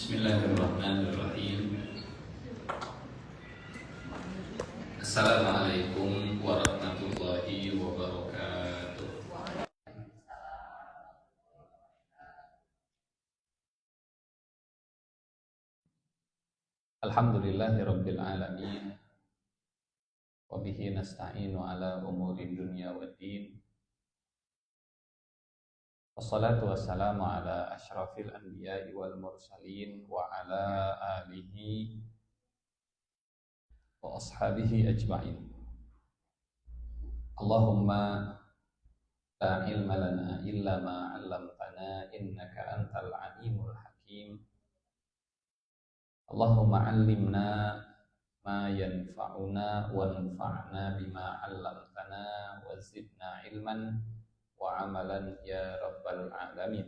Bismillahirrahmanirrahim. Assalamualaikum warahmatullahi wabarakatuh. Alhamdulillahirabbil alamin. Wa bihi nasta'inu ala umuri dunya waddin. Wassalatu wassalamu ala asyrafil anbiya'i wal mursalin wa ala alihi wa ashabihi ajma'in. Allahumma la ilma lana illa ma 'allamtana innaka antal alimul hakim. Allahumma 'allimna ma yanfa'una wanfa'na bima 'allamtana wa zidna ilman wa amalan ya rabbal alamin.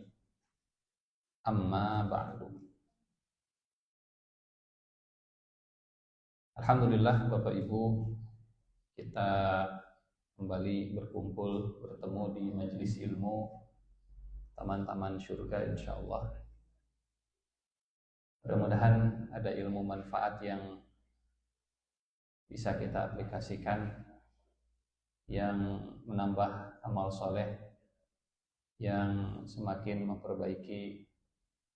Amma ba'du. Alhamdulillah Bapak Ibu, kita kembali berkumpul bertemu di majelis ilmu Taman-Taman Surga insyaallah. Mudah-mudahan ada ilmu manfaat yang bisa kita aplikasikan, yang menambah amal soleh, yang semakin memperbaiki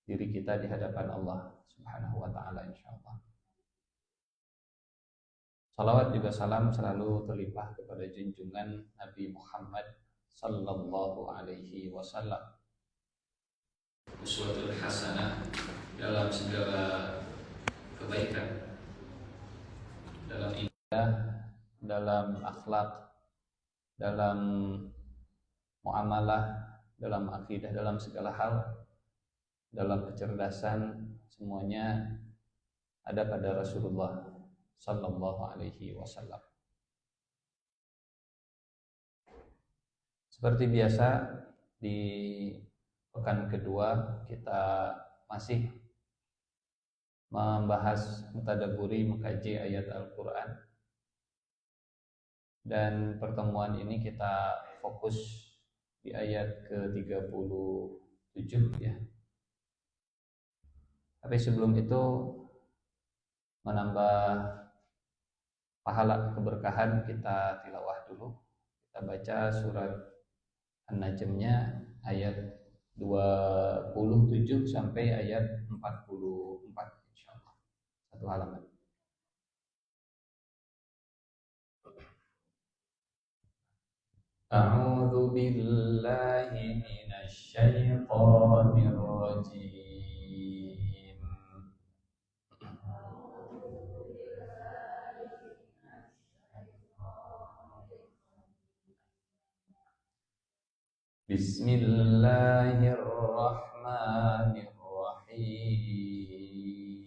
diri kita di hadapan Allah Subhanahu wa ta'ala insyaallah. Salawat juga salam selalu terlimpah kepada junjungan Nabi Muhammad sallallahu alaihi wasallam, uswatul hasanah dalam segala kebaikan, dalam ibadah, dalam akhlak, dalam muamalah, dalam akidah, dalam segala hal, dalam kecerdasan, semuanya ada pada Rasulullah sallallahu alaihi wasallam. Seperti biasa, di pekan kedua kita masih membahas, mentadabburi, mengkaji ayat Al-Quran. Dan pertemuan ini kita fokus di ayat ke-37 ya. Tapi sebelum itu, menambah pahala keberkahan, kita tilawah dulu. Kita baca surat An-Najm-nya ayat 27 sampai ayat 44 insyaallah. Satu halaman. A'udzu billahi minasy syaithanir rajim. Bismillahirrahmanirrahim.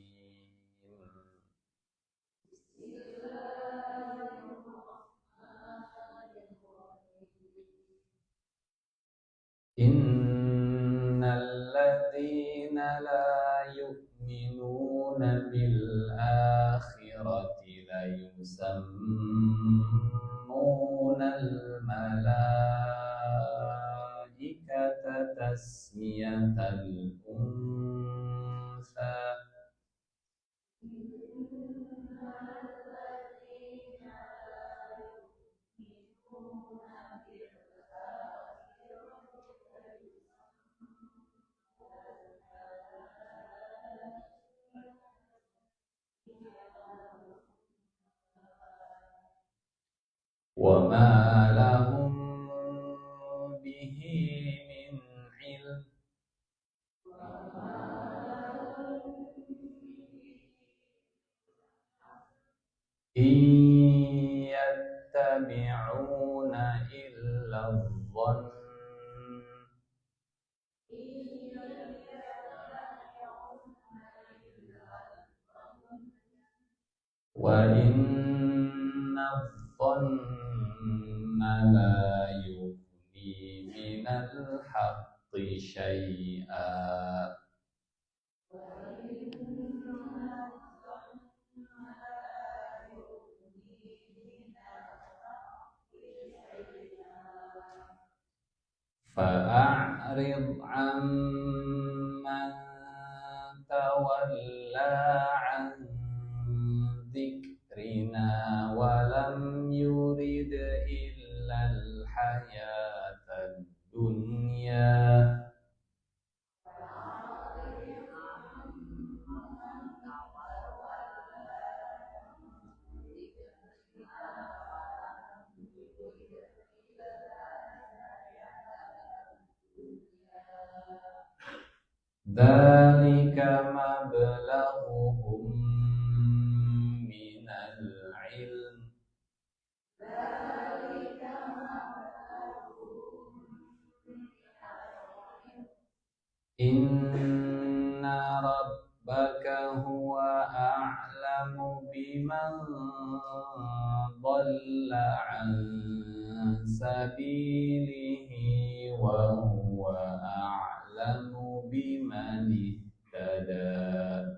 Innal ladzina la yu'minuna bil akhirati la yusammunal malaikata tasmiyatal unsa. Wa ma lahum bihi min ilm iyattabi'una illa dhann wa inna dhanna la yughni minal haqqi syai'a. Fa'arid amman tawalla تولى عن ذكرنا ولم يرد إلا الحياة الدنيا ذلك مبلغهم من العلم إن ربك هو أعلم بمن ضل عن سبيله وهو أعلم بمن اهتدى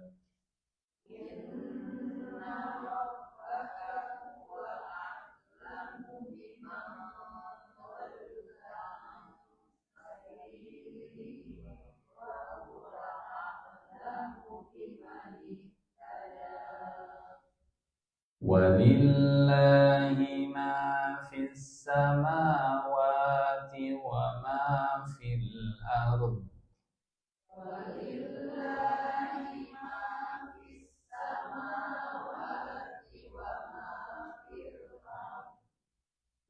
ولله ما في السماوات وما في الأرض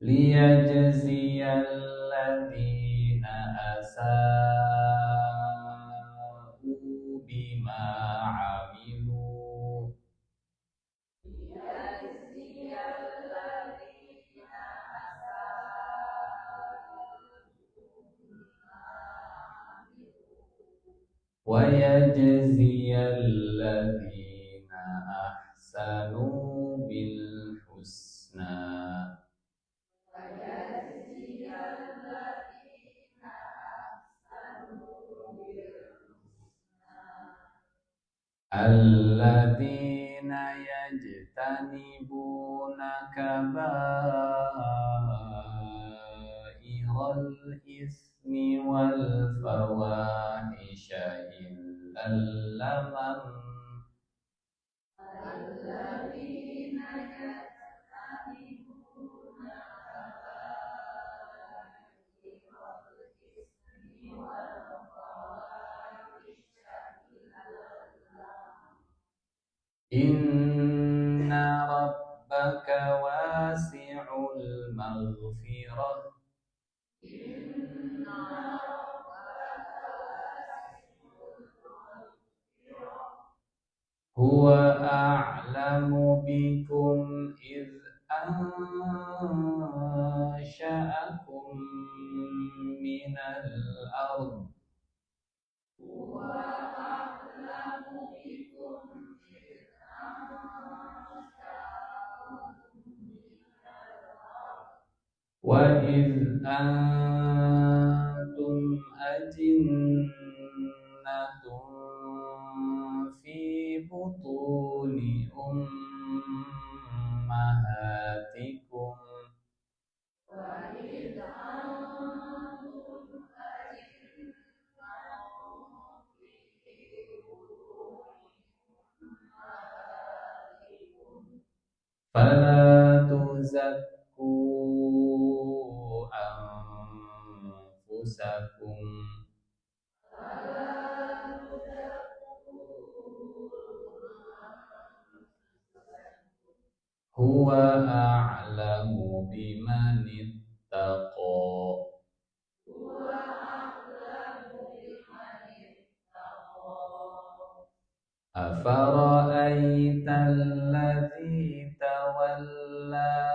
ليجزي الذين أساءوا بما عملوا ويجزي الذين أحسنوا بالحسنى الذين يجتنبون كبائر الإثم والفواحش إلا اللمم إن ربك واسع المغفرة هو أعلم بكم إذ أنشأكم من الأرض وإذ أنتم أجنة في بطون أمهاتكم فلا تزكوا أنفسكم هو أعلم بمن اتقى أفرأيت الذي تولى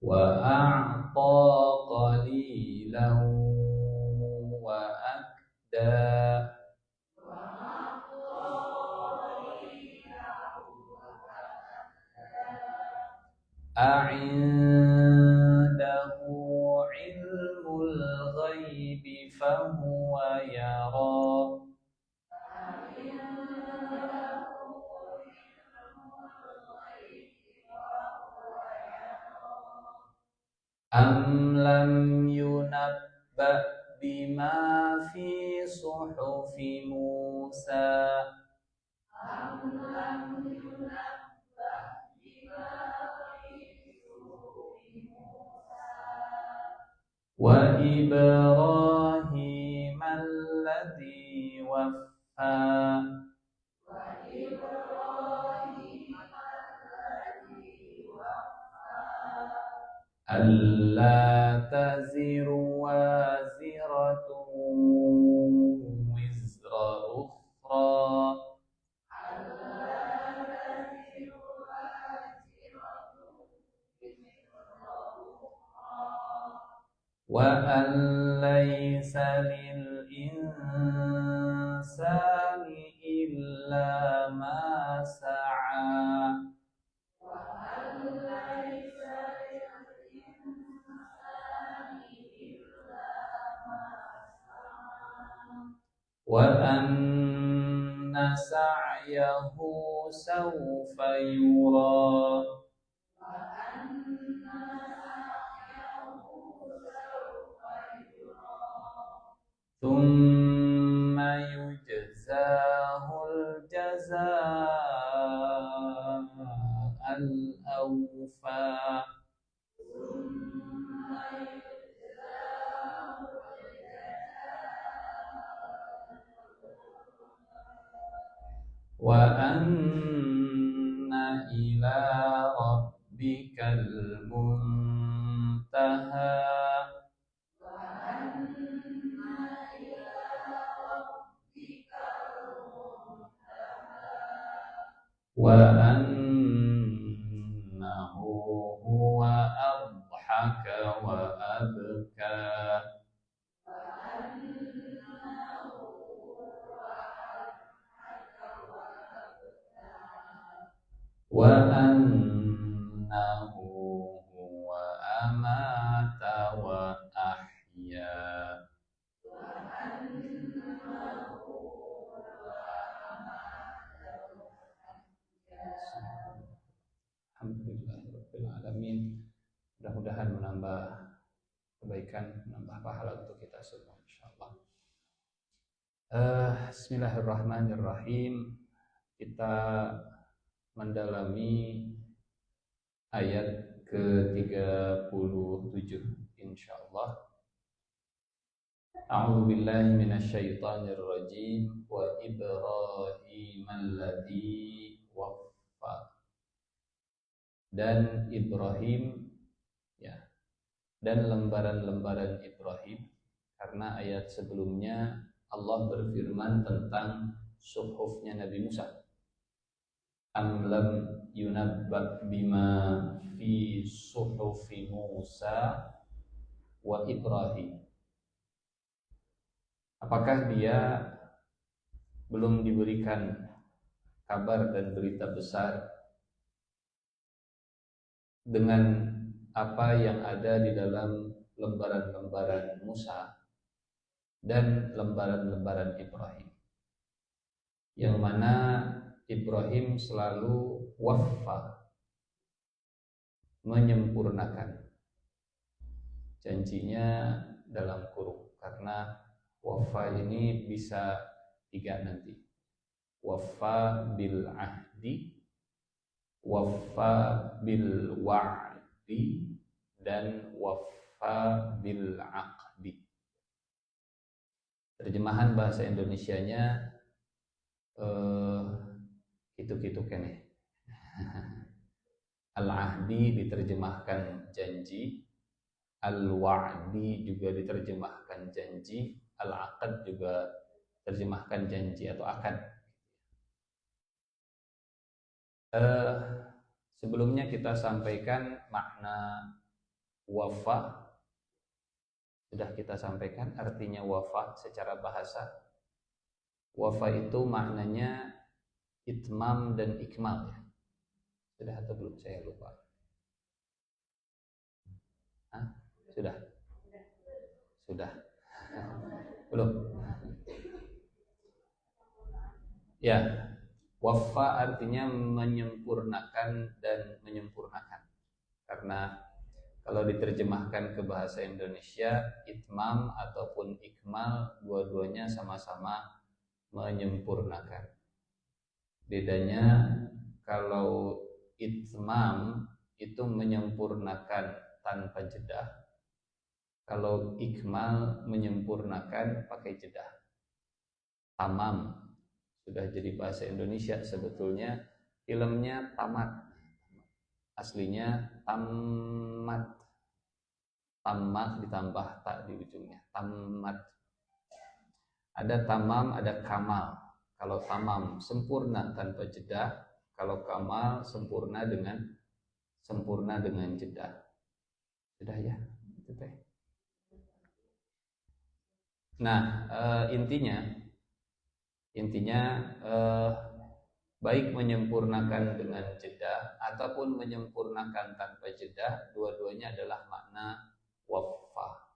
وأعطى قليلا وأكدى أعنده علم الغيب فهو يرى أم لم ينبأ bima fi suhufi Musa wa Ibrahim alladhi waffa alla taziru waziratun wizra ukhra wa an laysa lil insani illa ma sa'a wa anna sa'yahu sawfa yura thumma yujzahul jazaa'al awfa wa anna ila rabbikal muntaha wa annahu huwa adhaka wa abka wa annahu huwa amata wa ahya Alhamdulillahirabbil alamin. Mudah-mudahan menambah kebaikan, menambah pahala untuk kita semua insyaallah. Bismillahirrahmanirrahim. Kita mendalami ayat ke-37 insyaallah. A'udzu billahi minasyaitonir rajim. Wa Ibrahim alladzi waffa. Dan Ibrahim, ya, dan lembaran-lembaran Ibrahim, karena ayat sebelumnya Allah berfirman tentang suhufnya Nabi Musa. Am lam yunabba bima fi suhufi Musa wa Ibrahim. Apakah dia belum diberikan kabar dan berita besar dengan apa yang ada di dalam lembaran-lembaran Musa dan lembaran-lembaran Ibrahim, yang mana Ibrahim selalu waffa, menyempurnakan janjinya dalam kurung, karena waffa ini bisa tiga nanti: waffa bil ahdi, waffa bil wa'di, dan waffa bil aqdi. Terjemahan bahasa Indonesianya gitu-gitu kene. Al-ahdi diterjemahkan janji, al-wa'di juga diterjemahkan janji, al-aqd juga terjemahkan janji atau akad. Sebelumnya kita sampaikan makna wafa. Sudah kita sampaikan artinya wafa secara bahasa. Wafa itu maknanya itmam dan ikmal, ya. Sudah atau belum? Saya lupa. Hah? Sudah? Sudah. Belum? Ya. Wafa artinya menyempurnakan dan menyempurnakan. Karena kalau diterjemahkan ke bahasa Indonesia, itmam ataupun ikmal, dua-duanya sama-sama menyempurnakan. Bedanya kalau itmam itu menyempurnakan tanpa jeda, kalau ikmal menyempurnakan pakai jeda. Tamam sudah jadi bahasa Indonesia, sebetulnya filmnya tamat, aslinya tamat, tamat ditambah tak di ujungnya, tamat. Ada tamam, ada kamal. Kalau tamam sempurna tanpa jeda, kalau kamal sempurna dengan jeda. Sudah ya, itu teh. Nah, intinya baik menyempurnakan dengan jeda ataupun menyempurnakan tanpa jeda, dua-duanya adalah makna waffa.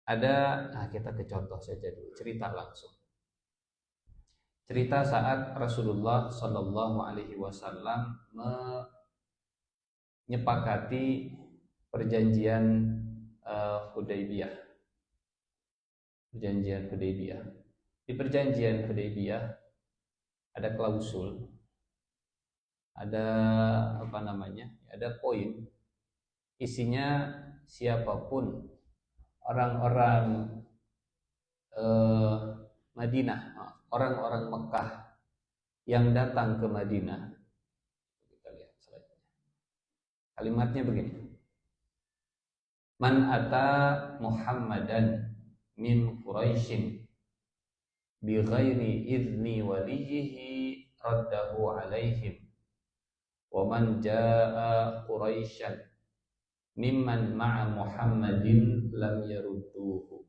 Kita ke contoh saja dulu, cerita langsung. Cerita saat Rasulullah Shallallahu Alaihi Wasallam menyepakati perjanjian Hudaybiyah. Perjanjian Hudaybiyah. Di perjanjian Hudaybiyah ada klausul, ada ada poin, isinya siapapun orang-orang Madinah, orang-orang Mekah yang datang ke Madinah. Kita lihat selanjutnya. Kalimatnya begini: Man ata Muhammadan min Quraisyin bi ghairi idzni waliyhi raddahu alaihim wa man jaa Quraisyan mimman ma'a Muhammadin lam yarudduhu.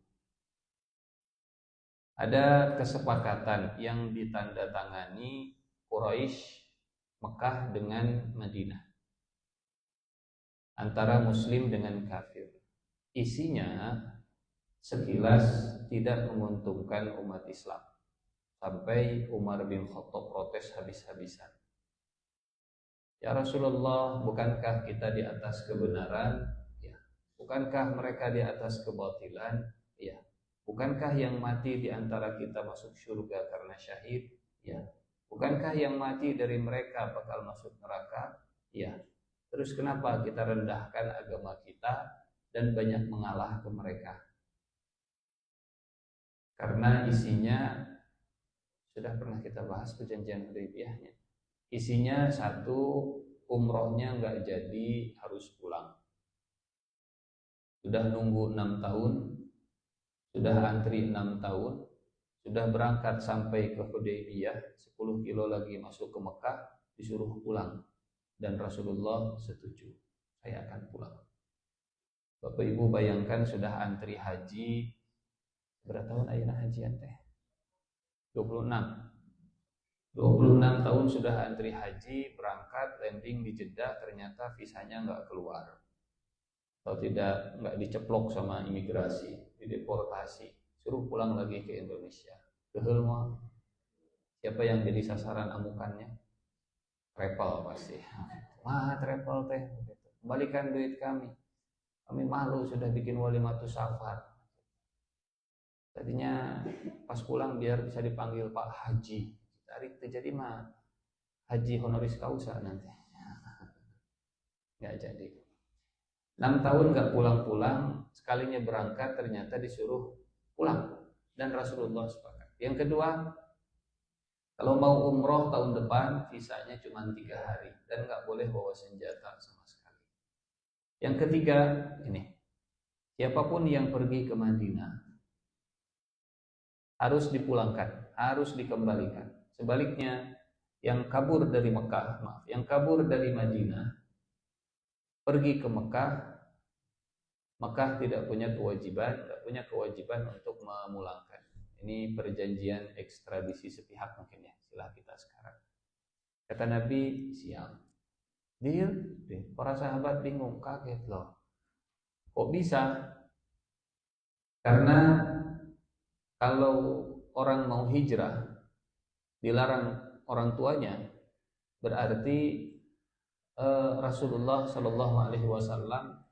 Ada kesepakatan yang ditandatangani Quraisy Mekah dengan Madinah, antara muslim dengan kafir. Isinya sekilas tidak menguntungkan umat Islam, sampai Umar bin Khattab protes habis-habisan. Ya Rasulullah, bukankah kita di atas kebenaran? Ya. Bukankah mereka di atas kebatilan? Ya. Bukankah yang mati di antara kita masuk surga karena syahid? Ya. Bukankah yang mati dari mereka bakal masuk neraka? Ya. Terus kenapa kita rendahkan agama kita dan banyak mengalah ke mereka? Karena isinya sudah pernah kita bahas perjanjian Hudaybiyahnya. Isinya satu, umrohnya nggak jadi, harus pulang. Sudah nunggu 6 tahun, sudah antri 6 tahun, sudah berangkat sampai ke Hudaybiyah, 10 kilo lagi masuk ke Mekah, disuruh pulang. Dan Rasulullah setuju, saya akan pulang. Bapak Ibu bayangkan sudah antri haji, berapa tahun ayeuna hajian teh? 26 tahun sudah antri haji, berangkat, landing di Jeddah, ternyata visanya nggak keluar, atau nggak diceplok sama imigrasi, dideportasi, suruh pulang lagi ke Indonesia. Kehel mah, siapa yang jadi sasaran amukannya? Travel pasti. Travel teh, kembalikan duit kami malu sudah bikin walimatus safar. Tadinya pas pulang biar bisa dipanggil Pak Haji. Tarik terjadi mah haji honoris causa nanti. Nggak jadi. 6 tahun nggak pulang-pulang, sekalinya berangkat ternyata disuruh pulang, dan Rasulullah sepakat. Yang kedua, kalau mau umroh tahun depan visanya cuma 3 hari dan nggak boleh bawa senjata sama sekali. Yang ketiga ini, siapapun yang pergi ke Madinah harus dipulangkan, harus dikembalikan. Sebaliknya, yang kabur dari Madinah pergi ke Mekah tidak punya kewajiban untuk memulangkan. Ini perjanjian ekstradisi sepihak mungkin ya, istilah kita sekarang. Kata Nabi, siap. Deal. Para sahabat bingung, kaget loh. Kok bisa? Karena kalau orang mau hijrah dilarang orang tuanya, berarti Rasulullah Shallallahu Alaihi Wasallam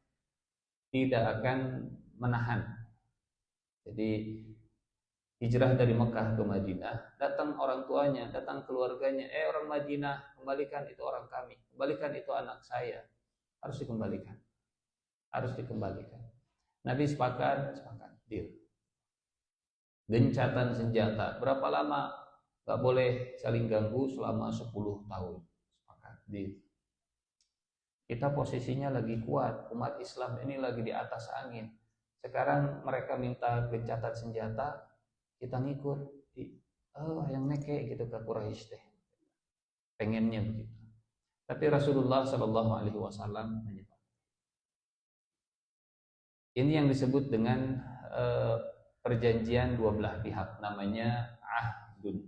tidak akan menahan. Jadi hijrah dari Mekah ke Madinah, datang orang tuanya, datang keluarganya, orang Madinah, kembalikan itu orang kami, kembalikan itu anak saya, harus dikembalikan, harus dikembalikan. Nabi sepakat, deal. Gencatan senjata, berapa lama? Gak boleh saling ganggu selama 10 tahun. Sepakat, deal. Kita posisinya lagi kuat, umat Islam ini lagi di atas angin. Sekarang mereka minta gencatan senjata, kita ngikut. Yang neke gitu ke Quraisy teh. Pengennya begitu. Tapi Rasulullah Shallallahu Alaihi Wasallam menyebut. Ini yang disebut dengan perjanjian dua belah pihak, namanya ahdun.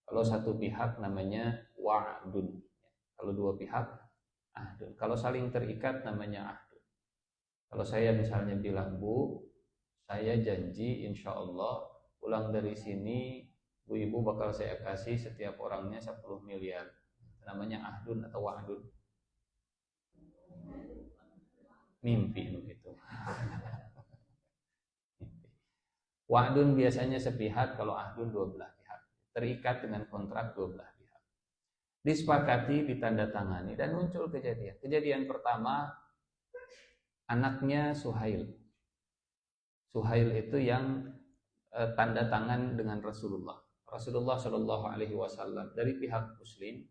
Kalau satu pihak namanya wa'dun. Kalau dua pihak ahdun. Kalau saling terikat namanya ahdun. Kalau saya misalnya bilang, Bu, saya janji insya Allah pulang dari sini Bu Ibu bakal saya kasih setiap orangnya 10 miliar. Namanya ahdun atau wa'dun. Mimpi begitu. Wa'dun biasanya sepihak, kalau ahdun dua belah pihak. Terikat dengan kontrak dua belah pihak. Disepakati, ditandatangani, dan muncul kejadian. Kejadian pertama, anaknya Suhail. Suhail itu yang tanda tangan dengan Rasulullah. Rasulullah Shallallahu Alaihi Wasallam dari pihak Muslim,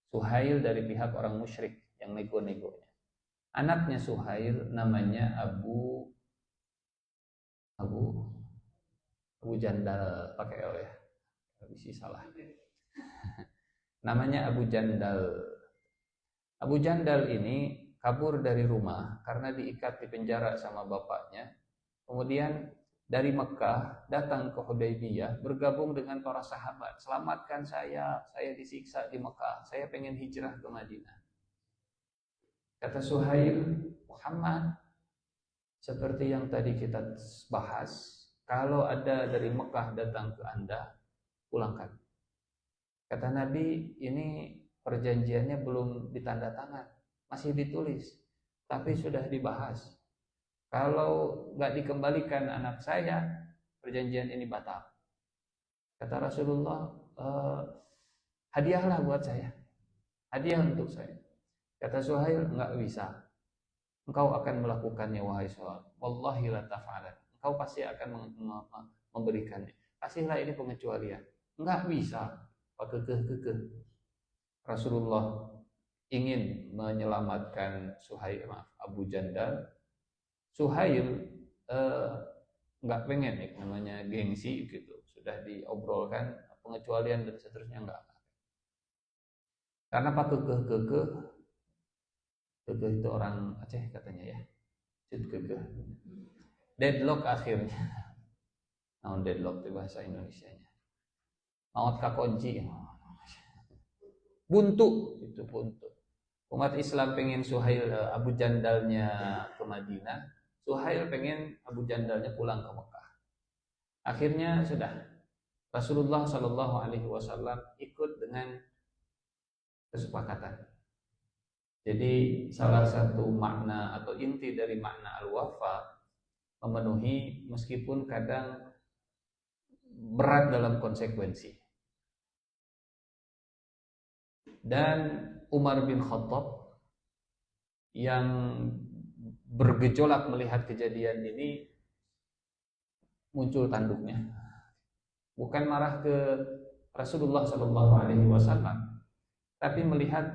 Suhail dari pihak orang musyrik yang nego-negonya. Anaknya Suhail namanya Abu Jandal, pakai L ya, bisa salah. Namanya Abu Jandal. Abu Jandal ini kabur dari rumah karena diikat di penjara sama bapaknya. Kemudian dari Mekah datang ke Hudaybiyah, bergabung dengan para sahabat. Selamatkan saya disiksa di Mekah, saya pengen hijrah ke Madinah. Kata Suhail, Muhammad, seperti yang tadi kita bahas, kalau ada dari Mekah datang ke Anda, pulangkan. Kata Nabi, ini perjanjiannya belum ditandatangan, masih ditulis, tapi sudah dibahas. Kalau nggak dikembalikan anak saya, perjanjian ini batal. Kata Rasulullah, hadiahlah buat saya, hadiah untuk saya. Kata Suhail, nggak bisa. Engkau akan melakukannya wahai Suhail. Wallahi la taf'alan. Engkau pasti akan memberikannya. Kasihlah ini pengecualian. Enggak bisa. Kekeh. Rasulullah ingin menyelamatkan Suhail, Abu Jandal. Suhail enggak pengen ya, namanya gengsi gitu. Sudah diobrolkan pengecualian dan seterusnya enggak. Karena Pak kekeh itu orang Aceh katanya ya. Kekeh. Deadlock akhirnya. Nah, deadlock itu bahasa Indonesianya. Maut kakunci. Buntu. Umat Islam pengen Suhail Abu Jandalnya ke Madinah. Suhail pengen Abu Jandalnya pulang ke Mekah. Akhirnya sudah. Rasulullah Shallallahu Alaihi Wasallam ikut dengan kesepakatan. Jadi salah satu makna atau inti dari makna al-wafa memenuhi meskipun kadang berat dalam konsekuensi. Dan Umar bin Khattab yang bergejolak melihat kejadian ini muncul tanduknya. Bukan marah ke Rasulullah Shallallahu Alaihi Wasallam, tapi melihat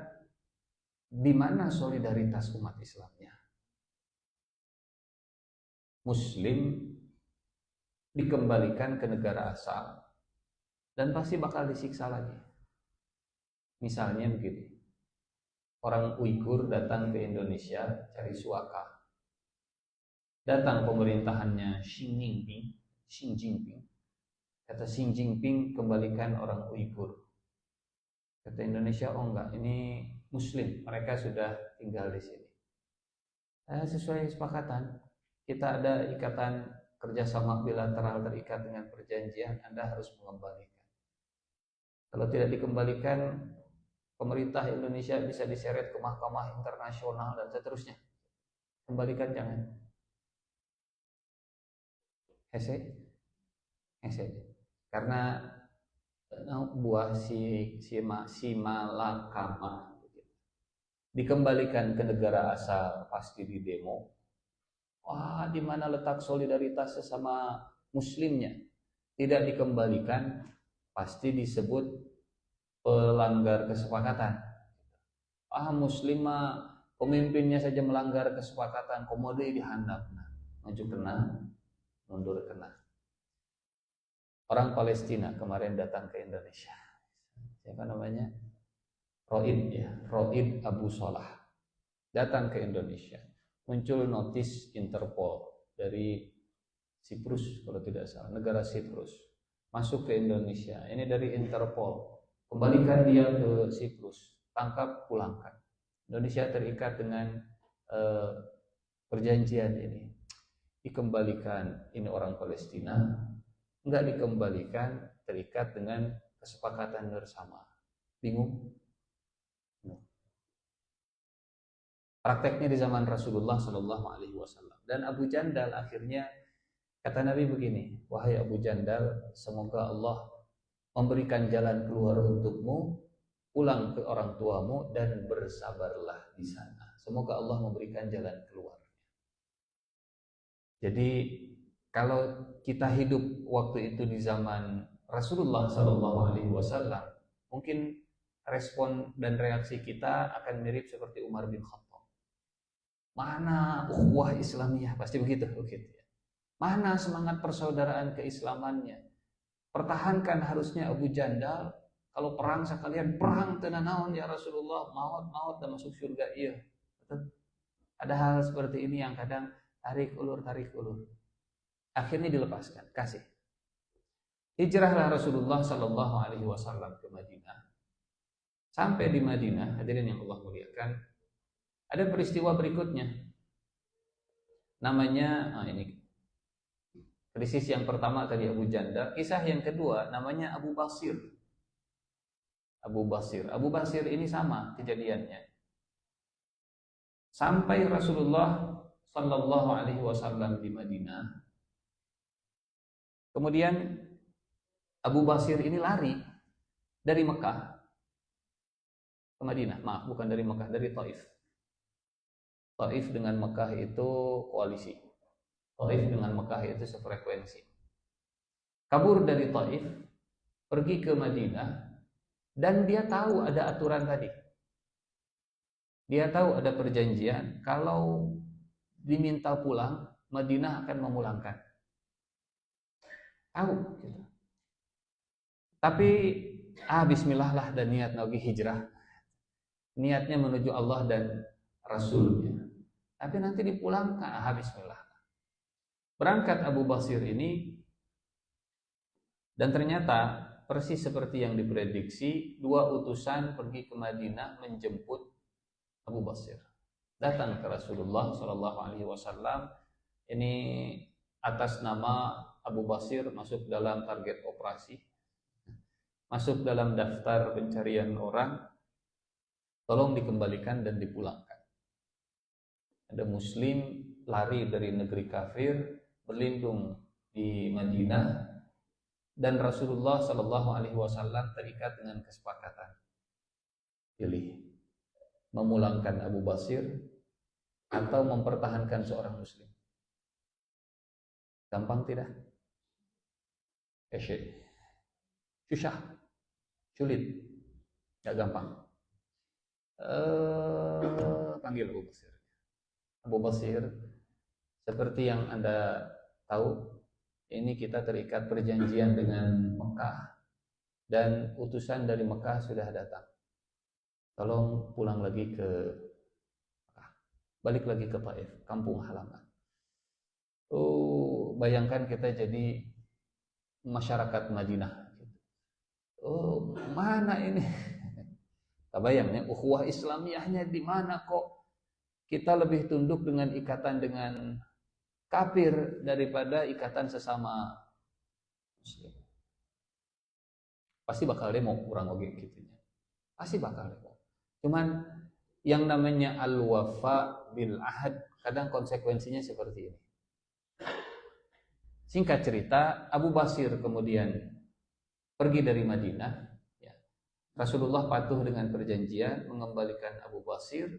di mana solidaritas umat Islamnya. Muslim dikembalikan ke negara asal dan pasti bakal disiksa lagi. Misalnya begini, orang Uighur datang ke Indonesia cari suaka. Datang pemerintahannya Xi Jinping. Kata Xi Jinping, kembalikan orang Uighur. Kata Indonesia, oh enggak, ini Muslim, mereka sudah tinggal di sini. Sesuai kesepakatan, kita ada ikatan kerjasama bilateral terikat dengan perjanjian, Anda harus mengembalikan. Kalau tidak dikembalikan, pemerintah Indonesia bisa diseret ke mahkamah internasional dan seterusnya. Kembalikan jangan. Hese, hese. Karena buah si malakama dikembalikan ke negara asal pasti didemo. Wah, di mana letak solidaritas sesama muslimnya? Tidak dikembalikan, pasti disebut pelanggar kesepakatan. Muslimah pemimpinnya saja melanggar kesepakatan, komode dihandap, maju kena, mundur kena. Orang Palestina kemarin datang ke Indonesia. Siapa namanya? Roid Abu Salah datang ke Indonesia. Muncul notis Interpol dari Siprus kalau tidak salah, negara Siprus, masuk ke Indonesia. Ini dari Interpol, kembalikan dia ke Siprus, tangkap, pulangkan. Indonesia terikat dengan perjanjian ini, dikembalikan. Ini orang Palestina, enggak dikembalikan, terikat dengan kesepakatan bersama. Bingung? Prakteknya di zaman Rasulullah Shallallahu Alaihi Wasallam. Dan Abu Jandal akhirnya kata Nabi begini, wahai Abu Jandal, semoga Allah memberikan jalan keluar untukmu, pulang ke orang tuamu dan bersabarlah di sana. Semoga Allah memberikan jalan keluar. Jadi kalau kita hidup waktu itu di zaman Rasulullah Shallallahu Alaihi Wasallam, mungkin respon dan reaksi kita akan mirip seperti Umar bin Khattab. Mana ukhuwah Islamiyah, pasti begitu. Mana semangat persaudaraan keislamannya? Pertahankan harusnya Abu Jandal. Kalau perang sekalian perang tenanawan ya Rasulullah, maut dan masuk surga. Iya. Ada hal seperti ini yang kadang tarik ulur. Akhirnya dilepaskan, kasih. Hijrahlah Rasulullah Shallallahu Alaihi Wasallam ke Madinah. Sampai di Madinah, hadirin yang Allah muliakan, ada peristiwa berikutnya. Namanya, ini krisis yang pertama tadi Abu Jandal. Kisah yang kedua namanya Abu Basir. Abu Basir ini sama kejadiannya. Sampai Rasulullah Sallallahu Alaihi Wasallam di Madinah. Kemudian Abu Basir ini lari dari Mekah ke Madinah. Maaf, bukan dari Mekah, dari Taif. Taif dengan Mekah itu koalisi. Taif dengan Mekah itu sefrekuensi. Kabur dari Taif, pergi ke Madinah, dan dia tahu ada aturan tadi. Dia tahu ada perjanjian, kalau diminta pulang, Madinah akan memulangkan. Tahu gitu. Tapi bismillah lah dan niat lagi hijrah. Niatnya menuju Allah dan Rasulnya. Tapi nanti dipulangkan, bismillah. Berangkat Abu Basir ini, dan ternyata persis seperti yang diprediksi, 2 utusan pergi ke Madinah menjemput Abu Basir. Datang ke Rasulullah Shallallahu Alaihi Wasallam. Ini atas nama Abu Basir masuk dalam target operasi, masuk dalam daftar pencarian orang. Tolong dikembalikan dan dipulangkan. Ada Muslim lari dari negeri kafir, berlindung di Madinah, dan Rasulullah Shallallahu Alaihi Wasallam terikat dengan kesepakatan. Pilih memulangkan Abu Basir atau mempertahankan seorang Muslim. Gampang tidak? Susah, sulit, tidak gampang. Panggil Abu Basir. Abu Basir, seperti yang Anda tahu, ini kita terikat perjanjian dengan Mekah, dan utusan dari Mekah sudah datang. Tolong pulang lagi ke Mekah, balik lagi ke Taif, kampung halaman. Bayangkan kita jadi masyarakat Madinah. Mana ini? Bayangnya ukhuwah Islamiyahnya di mana kok? Kita lebih tunduk dengan ikatan dengan kafir daripada ikatan sesama Muslim. Pasti bakal demo kurang oge gitu. Pasti bakal demo. Cuman yang namanya al-wafa bil ahad kadang konsekuensinya seperti ini. Singkat cerita, Abu Basir kemudian pergi dari Madinah. Ya. Rasulullah patuh dengan perjanjian mengembalikan Abu Basir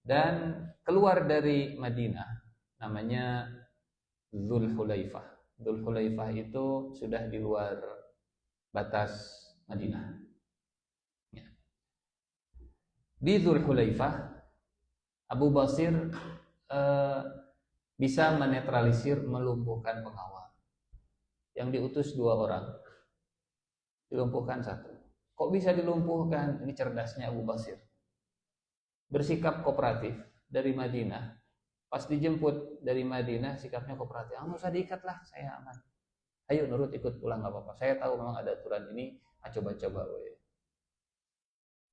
dan keluar dari Madinah, namanya Dzulhulaifah. Dzulhulaifah itu sudah di luar batas Madinah. Ya. Di Dzulhulaifah, Abu Basir bisa menetralisir, melumpuhkan pengawal. Yang diutus 2 orang, dilumpuhkan 1. Kok bisa dilumpuhkan? Ini cerdasnya Abu Basir. Bersikap kooperatif dari Madinah. Pas dijemput dari Madinah, sikapnya kooperatif. Nggak usah diikat lah, saya aman. Ayo nurut ikut pulang, nggak apa-apa. Saya tahu memang ada aturan ini, coba-coba.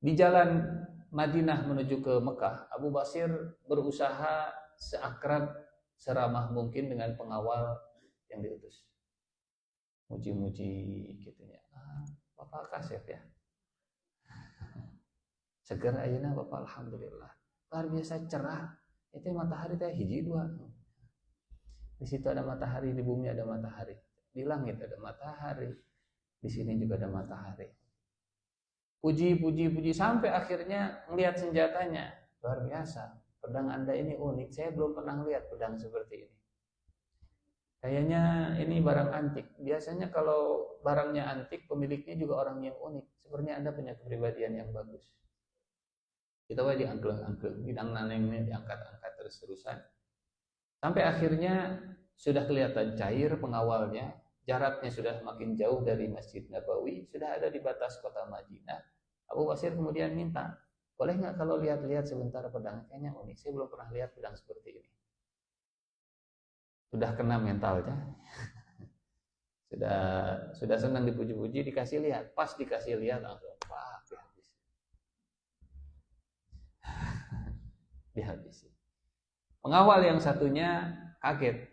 Di jalan Madinah menuju ke Mekah, Abu Basir berusaha seakrab, seramah mungkin dengan pengawal yang diutus. Muji-muji gitu ya. Bapak kasep ya. Seger ayeuna Bapak, alhamdulillah. Luar biasa cerah. Itu matahari teh hiji 2. Di situ ada matahari, di bumi ada matahari. Di langit ada matahari. Di sini juga ada matahari. Puji sampai akhirnya melihat senjatanya. Luar biasa. Pedang Anda ini unik. Saya belum pernah lihat pedang seperti ini. Kayaknya ini barang antik. Biasanya kalau barangnya antik, pemiliknya juga orang yang unik. Sepertinya Anda punya kepribadian yang bagus. Kita wajib diangkleng-angkleng, bidang nanengnya diangkat-angkat terus-terusan. Sampai akhirnya sudah kelihatan cair pengawalnya, jaraknya sudah makin jauh dari Masjid Nabawi, sudah ada di batas kota Madinah. Abu Basir kemudian minta, boleh nggak kalau lihat-lihat sebentar pedang? Kayaknya unik, saya belum pernah lihat pedang seperti ini. Sudah kena mentalnya. sudah senang dipuji-puji, dikasih lihat. Pas dikasih lihat langsung dihabisi. Pengawal yang satunya kaget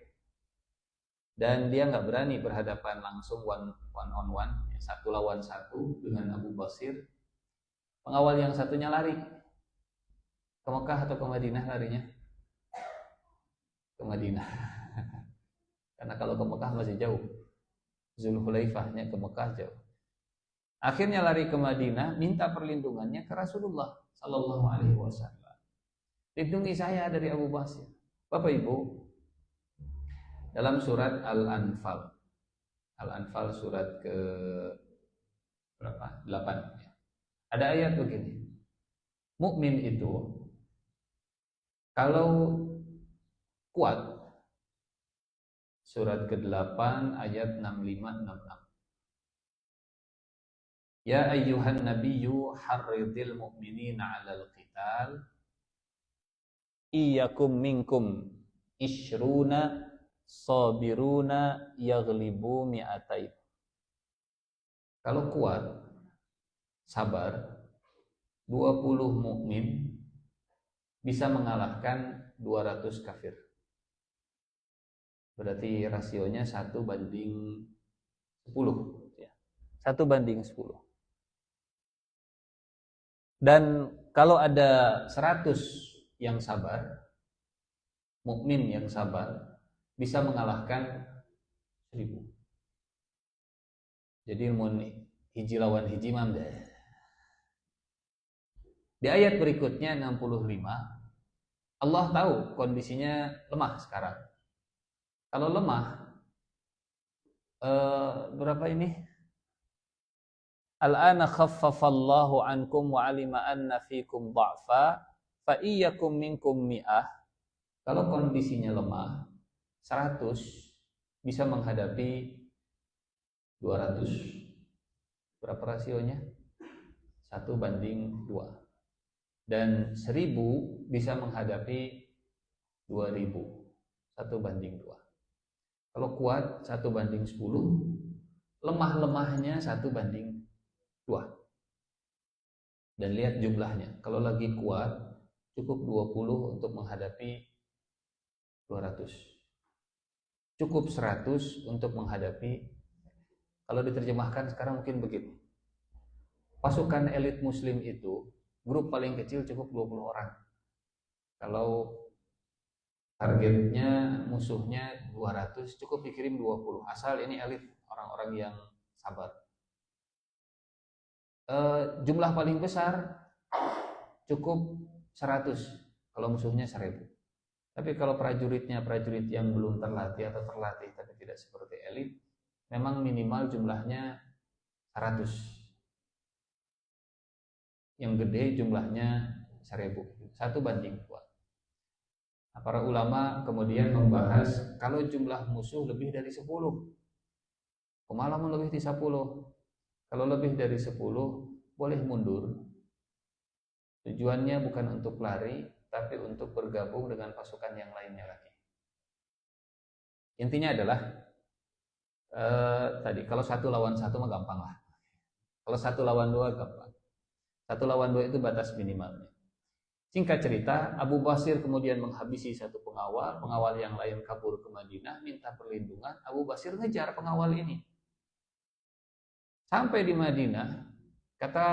dan dia nggak berani berhadapan langsung one on one, 1 lawan 1 dengan Abu Basir. Pengawal yang satunya lari ke Mekah atau ke Madinah larinya? Ke Madinah. Karena kalau ke Mekah masih jauh. Dzulhulaifahnya ke Mekah jauh. Akhirnya lari ke Madinah, minta perlindungannya ke Rasulullah sallallahu alaihi wasallam. Lindungi saya dari Abu Basir. Bapak Ibu, dalam surat Al-Anfal. Al-Anfal surat ke berapa? 8. Ada ayat begini. Mukmin itu kalau kuat, surat ke-8 ayat 65-66. Ya ayyuhan nabiyyu harridil mu'minina 'alal qital iyyakum minkum ishruna sabiruna yaghlibu mi'atain. Kalau kuat, sabar, 20 mukmin bisa mengalahkan 200 kafir. Berarti rasionya 1:10 ya. 1:10. Dan kalau ada 100 yang sabar, mukmin yang sabar, bisa mengalahkan 1000. Jadi mun hiji lawan hiji mah di ayat berikutnya 65, Allah tahu kondisinya lemah sekarang. Kalau lemah, berapa ini? Al-ana khaffafallahu ankum wa alima anna fikum dha'fa fa iyyakum minkum mi'ah. Kalau kondisinya lemah, 100 bisa menghadapi 200. Berapa rasionya? 1:2. Dan 1000 bisa menghadapi 2000. 1:2. Kalau kuat 1:10, lemah-lemahnya 1:2. Dan lihat jumlahnya. Kalau lagi kuat cukup 20 untuk menghadapi 200. Cukup 100 untuk menghadapi, kalau diterjemahkan sekarang mungkin begini. Pasukan elit muslim itu Grup paling kecil cukup 20 orang. Kalau targetnya musuhnya 200, cukup dikirim 20. Asal ini elit, orang-orang yang sabar. Jumlah paling besar cukup 100 kalau musuhnya 1000. Tapi kalau prajuritnya prajurit yang belum terlatih atau terlatih tapi tidak seperti elit, memang minimal jumlahnya 100. Yang gede jumlahnya 1000, 1:2. Nah, para ulama kemudian membahas kalau jumlah musuh lebih dari 10, pengalaman lebih dari 10. Kalau lebih dari 10 boleh mundur. Tujuannya bukan untuk lari, tapi untuk bergabung dengan pasukan yang lainnya lagi. Intinya adalah tadi kalau 1 lawan 1 mah gampang lah. Kalau 1 lawan 2 gampang. 1 lawan 2 itu batas minimalnya. Singkat cerita, Abu Basir kemudian menghabisi satu pengawal yang lain kabur ke Madinah, minta perlindungan. Abu Basir ngejar pengawal ini. Sampai di Madinah, kata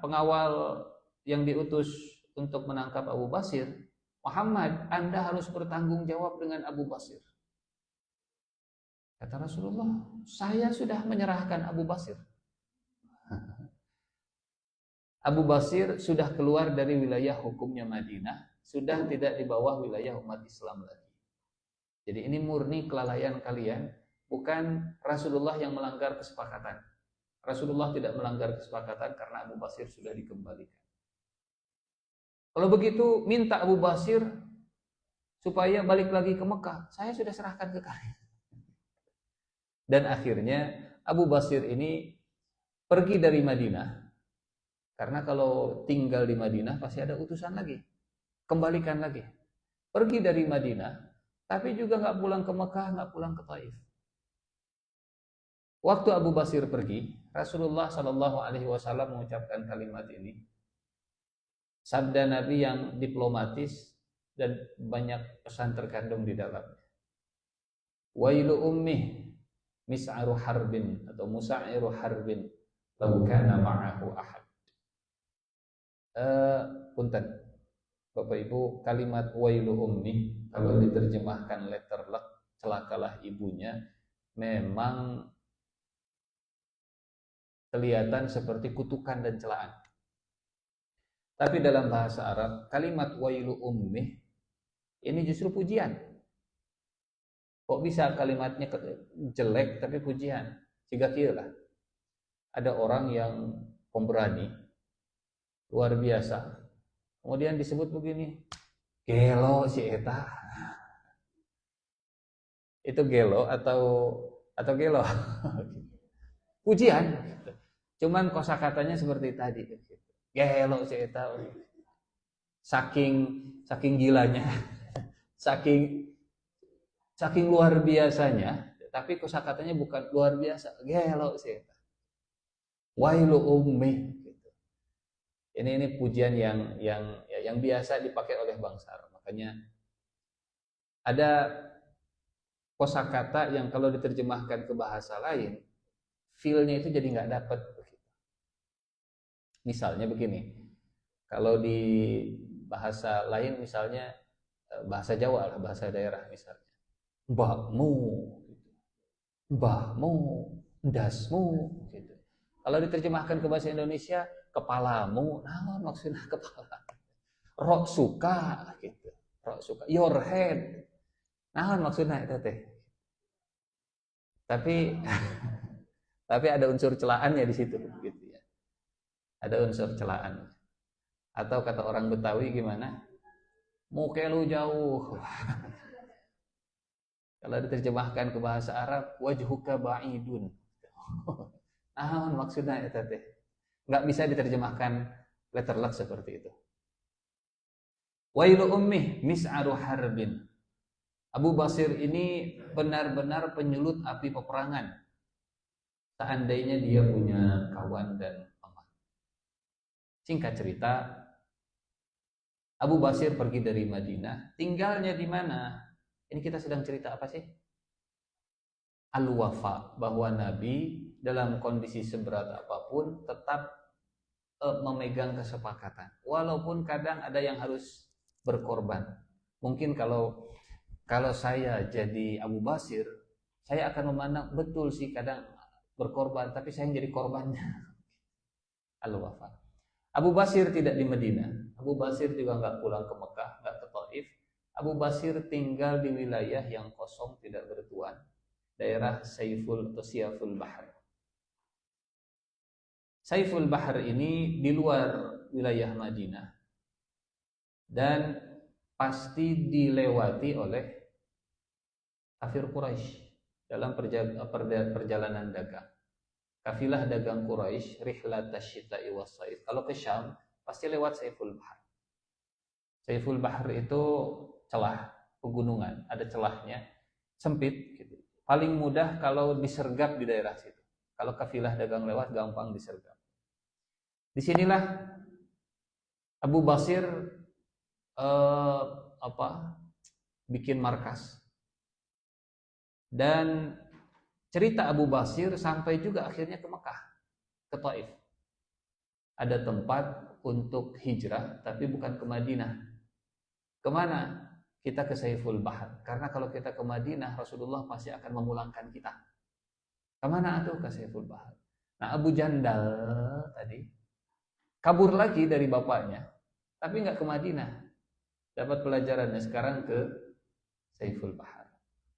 pengawal yang diutus untuk menangkap Abu Basir, Muhammad, Anda harus bertanggung jawab dengan Abu Basir. Kata Rasulullah, saya sudah menyerahkan Abu Basir. Abu Basir sudah keluar dari wilayah hukumnya Madinah, sudah tidak di bawah wilayah umat Islam lagi. Jadi ini murni kelalaian kalian, bukan Rasulullah yang melanggar kesepakatan. Rasulullah tidak melanggar kesepakatan karena Abu Basir sudah dikembalikan. Kalau begitu, minta Abu Basir supaya balik lagi ke Mekah. Saya sudah serahkan ke kalian. Dan akhirnya Abu Basir ini pergi dari Madinah. Karena kalau tinggal di Madinah pasti ada utusan lagi. Kembalikan lagi. Pergi dari Madinah, tapi juga nggak pulang ke Mekah, nggak pulang ke Taif. Waktu Abu Basir pergi, Rasulullah Shallallahu Alaihi Wasallam mengucapkan kalimat ini. Sabda Nabi yang diplomatis dan banyak pesan terkandung di dalamnya. Wailu ummih mis'aru harbin atau musa'iru harbin law kana ma'ahu ahad. Punten Bapak Ibu, kalimat wailu ummi kalau diterjemahkan letter luck, celakalah ibunya, memang kelihatan seperti kutukan dan celaan. Tapi dalam bahasa Arab, kalimat wailu ummi ini justru pujian. Kok bisa kalimatnya jelek tapi pujian? Jika kira ada orang yang pemberani luar biasa, kemudian disebut begini, gelo si eta. Itu gelo atau gelo? Pujian. Cuman kosakatanya seperti tadi. Gelo si eta. Saking gilanya, saking luar biasanya, tapi kosakatanya bukan luar biasa. Gelo si eta. Wailu ummi. Ini pujian yang biasa dipakai oleh bangsa Arab. Makanya ada kosakata yang kalau diterjemahkan ke bahasa lain, feel-nya itu jadi nggak dapat. Misalnya begini, kalau di bahasa lain misalnya bahasa Jawa lah, bahasa daerah misalnya, mbahmu, ndasmu, gitu. Kalau diterjemahkan ke bahasa Indonesia, kepalamu, nah maksudnya kepala. Rok suka gitu. Rok suka, your head. Nah maksudnya itu teh. Tapi ada unsur celaannya di situ gitu ya. Ada unsur celaan. Atau kata orang Betawi gimana? Muke lu jauh. Kalau diterjemahkan ke bahasa Arab, wajhuka ba'idun. Nah maksudnya itu teh. Nggak bisa diterjemahkan letter luck seperti itu. Wailu ummih mis'aru harbin. Abu Basir ini benar-benar penyulut api peperangan. Seandainya dia punya kawan dan teman. Singkat cerita, Abu Basir pergi dari Madinah. Tinggalnya di mana? Ini kita sedang cerita apa sih? Al-Wafa, bahwa Nabi dalam kondisi seberat apapun tetap memegang kesepakatan. Walaupun kadang ada yang harus berkorban. Mungkin kalau saya jadi Abu Basir, saya akan memandang betul sih kadang berkorban, tapi saya yang jadi korbannya. Al-Wafa. Abu Basir tidak di Madinah. Abu Basir juga nggak pulang ke Mekah, nggak ke Taif. Abu Basir tinggal di wilayah yang kosong tidak bertuan, daerah Saiful atau Siyaful Bahar. Saiful Bahar ini di luar wilayah Madinah dan pasti dilewati oleh kafir Quraisy dalam perjalanan dagang. Kafilah dagang Quraisy rihlat asyita'i was-saif. Kalau ke Syam pasti lewat Saiful Bahar. Saiful Bahar itu celah pegunungan, ada celahnya, sempit gitu. Paling mudah kalau disergap di daerah situ. Kalau kafilah dagang lewat gampang disergap. Disinilah Abu Basir bikin markas. Dan cerita Abu Basir sampai juga akhirnya ke Mekah, ke Taif. Ada tempat untuk hijrah, tapi bukan ke Madinah. Kemana? Kita ke Saiful Bahar. Karena kalau kita ke Madinah, Rasulullah pasti akan memulangkan kita. Kemana tuh? Ke Saiful Bahar. Nah, Abu Jandal tadi kabur lagi dari bapaknya, tapi nggak ke Madinah. Dapat pelajarannya sekarang ke Saiful Bahar.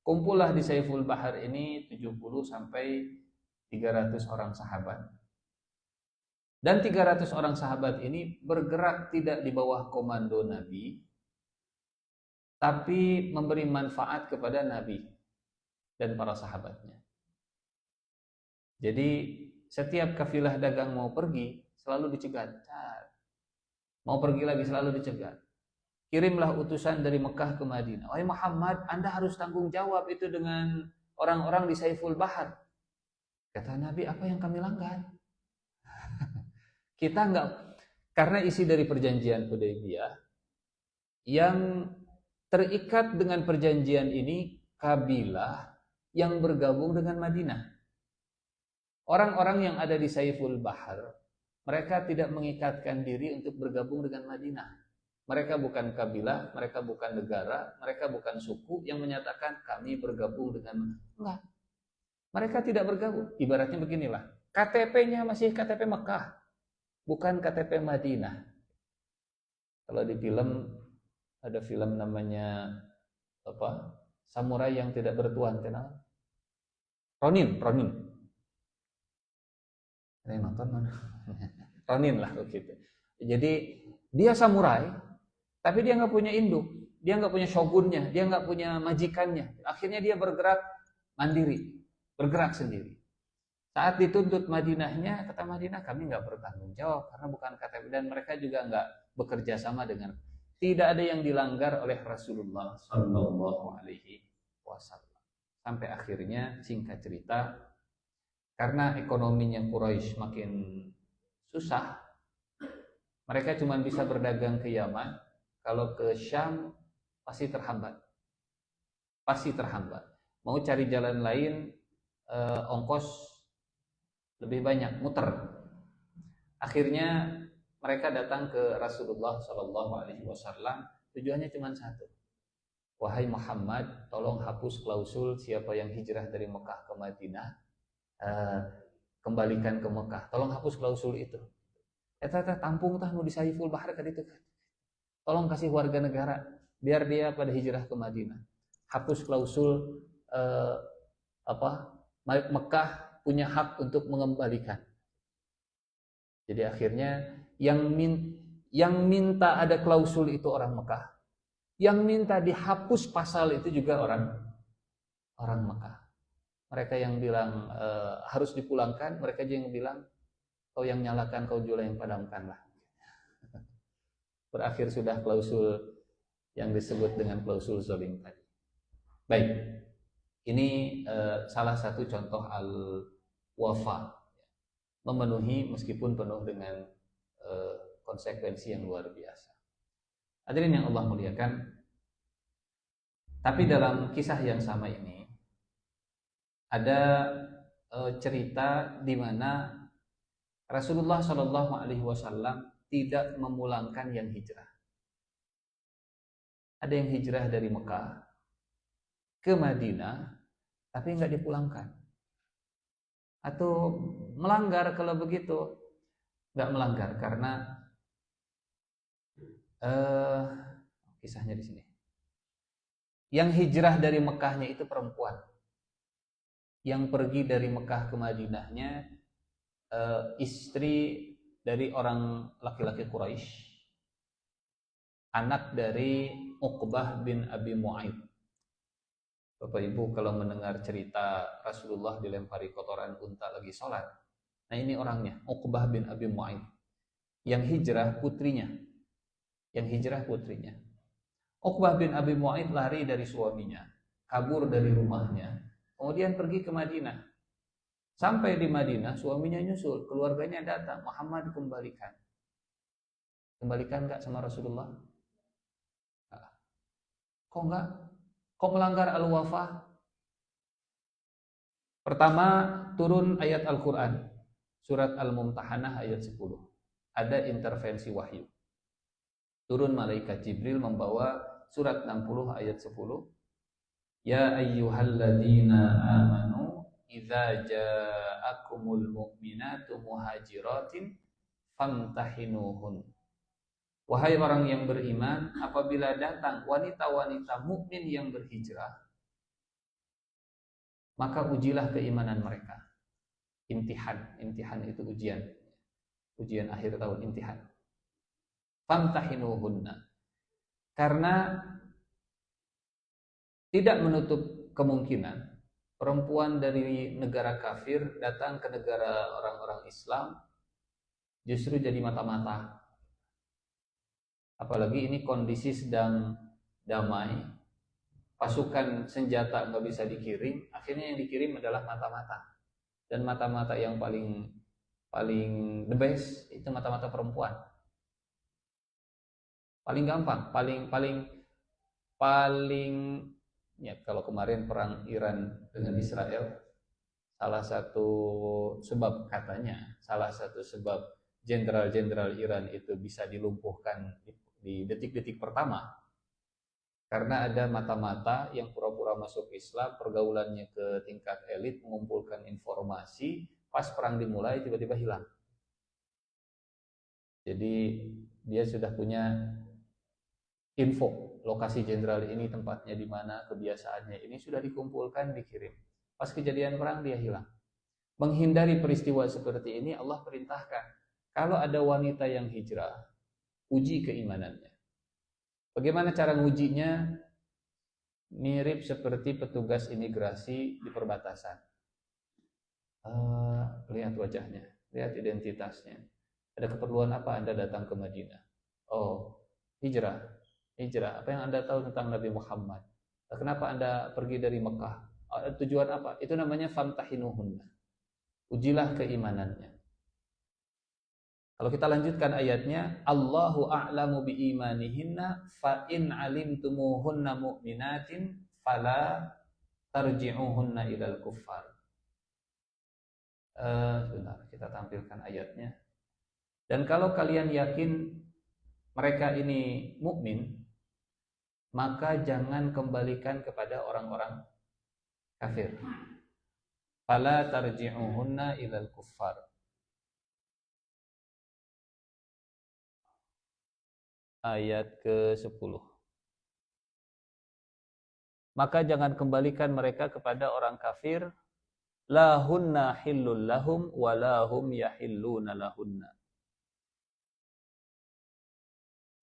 Kumpullah di Saiful Bahar ini 70 sampai 300 orang sahabat. Dan 300 orang sahabat ini bergerak tidak di bawah komando Nabi, tapi memberi manfaat kepada Nabi dan para sahabatnya. Jadi setiap kafilah dagang mau pergi selalu dicegat. Mau pergi lagi selalu dicegat. Kirimlah utusan dari Mekah ke Madinah. Wahai Muhammad, Anda harus tanggung jawab itu dengan orang-orang di Saiful Bahar. Kata Nabi, apa yang kami langgar? Kita enggak, karena isi dari perjanjian Hudaybiyah yang terikat dengan perjanjian ini kabilah yang bergabung dengan Madinah. Orang-orang yang ada di Saiful Bahar, mereka tidak mengikatkan diri untuk bergabung dengan Madinah. Mereka bukan kabilah, mereka bukan negara, mereka bukan suku yang menyatakan kami bergabung dengan. Enggak. Mereka tidak bergabung. Ibaratnya beginilah, KTP-nya masih KTP Mekah, bukan KTP Madinah. Kalau di film, ada film namanya apa? Samurai yang tidak bertuan, kenal? Ronin. Ada yang nonton mana? Ronin lah begitu. Jadi dia samurai, tapi dia nggak punya induk, dia nggak punya shogunnya, dia nggak punya majikannya. Akhirnya dia bergerak mandiri, bergerak sendiri. Saat dituntut Madinahnya, kata Madinah kami nggak bertanggung jawab karena bukan KTP, dan mereka juga nggak bekerja sama dengan. Tidak ada yang dilanggar oleh Rasulullah Shallallahu Alaihi Wasallam. Sampai akhirnya singkat cerita, karena ekonominya Quraisy makin susah, mereka cuma bisa berdagang ke Yaman. Kalau ke Syam pasti terhambat. Mau cari jalan lain, ongkos lebih banyak, muter. Akhirnya mereka datang ke Rasulullah SAW. Tujuannya cuma satu. Wahai Muhammad, tolong hapus klausul siapa yang hijrah dari Mekah ke Madinah, kembalikan ke Mekah. Tolong hapus klausul itu. Tampung tah nu di Saiful Bahar kan itu. Tolong kasih warga negara biar dia pada hijrah ke Madinah. Hapus klausul Mekah punya hak untuk mengembalikan. Jadi akhirnya yang minta ada klausul itu orang Mekah, yang minta dihapus pasal itu juga orang Mekah. Mereka yang bilang harus dipulangkan, mereka juga yang bilang kau yang nyalakan, kau juga yang padamkanlah. Berakhir sudah klausul yang disebut dengan klausul zalim tadi. Baik, ini salah satu contoh al-wafa, memenuhi meskipun penuh dengan konsekuensi yang luar biasa. Hadirin yang Allah muliakan, tapi dalam kisah yang sama ini ada cerita di mana Rasulullah Shallallahu Alaihi Wasallam tidak memulangkan yang hijrah. Ada yang hijrah dari Mekah ke Madinah, tapi nggak dipulangkan. Atau melanggar kalau begitu, nggak melanggar karena kisahnya di sini. Yang hijrah dari Mekahnya itu perempuan. Yang pergi dari Mekah ke Madinahnya istri dari orang laki-laki Quraisy, anak dari Uqbah bin Abi Mu'aid. Bapak Ibu kalau mendengar cerita Rasulullah dilempari kotoran unta lagi sholat, nah ini orangnya, Uqbah bin Abi Mu'aid. Yang hijrah putrinya. Uqbah bin Abi Mu'aid lari dari suaminya, kabur dari rumahnya, kemudian pergi ke Madinah. Sampai di Madinah, suaminya nyusul, keluarganya datang, Muhammad kembalikan. Kembalikan enggak sama Rasulullah? Kok enggak? Kok melanggar al-wafah? Pertama, turun ayat Al-Quran, surat Al-Mumtahanah ayat 10. Ada intervensi wahyu. Turun malaikat Jibril membawa surat 60 ayat 10. Ya ayyuhalladzina amanu idza ja'akumul mu'minatu muhajiratin famtahinuhun. Wahai orang yang beriman, apabila datang wanita-wanita mukmin yang berhijrah, maka ujilah keimanan mereka. Imtihan itu ujian akhir tahun, imtihan. Famtahinuhunna. Karena tidak menutup kemungkinan perempuan dari negara kafir datang ke negara orang-orang Islam justru jadi mata-mata. Apalagi ini kondisi sedang damai, pasukan senjata nggak bisa dikirim, akhirnya yang dikirim adalah mata-mata. Dan mata-mata yang paling the best itu mata-mata perempuan. Paling gampang, paling ya kalau kemarin perang Iran dengan Israel, salah satu sebab jenderal-jenderal Iran itu bisa dilumpuhkan di detik-detik pertama karena ada mata-mata yang pura-pura masuk Islam, pergaulannya ke tingkat elit, mengumpulkan informasi, pas perang dimulai tiba-tiba hilang. Jadi dia sudah punya info lokasi jenderal ini, tempatnya di mana, kebiasaannya ini sudah dikumpulkan, dikirim. Pas kejadian perang dia hilang. Menghindari peristiwa seperti ini, Allah perintahkan kalau ada wanita yang hijrah, uji keimanannya. Bagaimana cara ngujinya? Mirip seperti petugas imigrasi di perbatasan. Lihat wajahnya, lihat identitasnya. Ada keperluan apa Anda datang ke Madinah? Oh, hijrah. Apa yang Anda tahu tentang Nabi Muhammad? Kenapa Anda pergi dari Mekah? Tujuan apa? Itu namanya famtahinuhunna. Ujilah keimanannya. Kalau kita lanjutkan ayatnya, Allahu a'lamu biimanihinna fa in alimtumuhunna mu'minatin fala tarji'uhunna ilal kuffar. Sebentar, kita tampilkan ayatnya. Dan kalau kalian yakin mereka ini mukmin, maka jangan kembalikan kepada orang-orang kafir. Fala tarji'uhunna ilal kuffar. Ayat ke-10. Maka jangan kembalikan mereka kepada orang kafir. La hunna hillul lahum wa la hum yahilluna lahunna.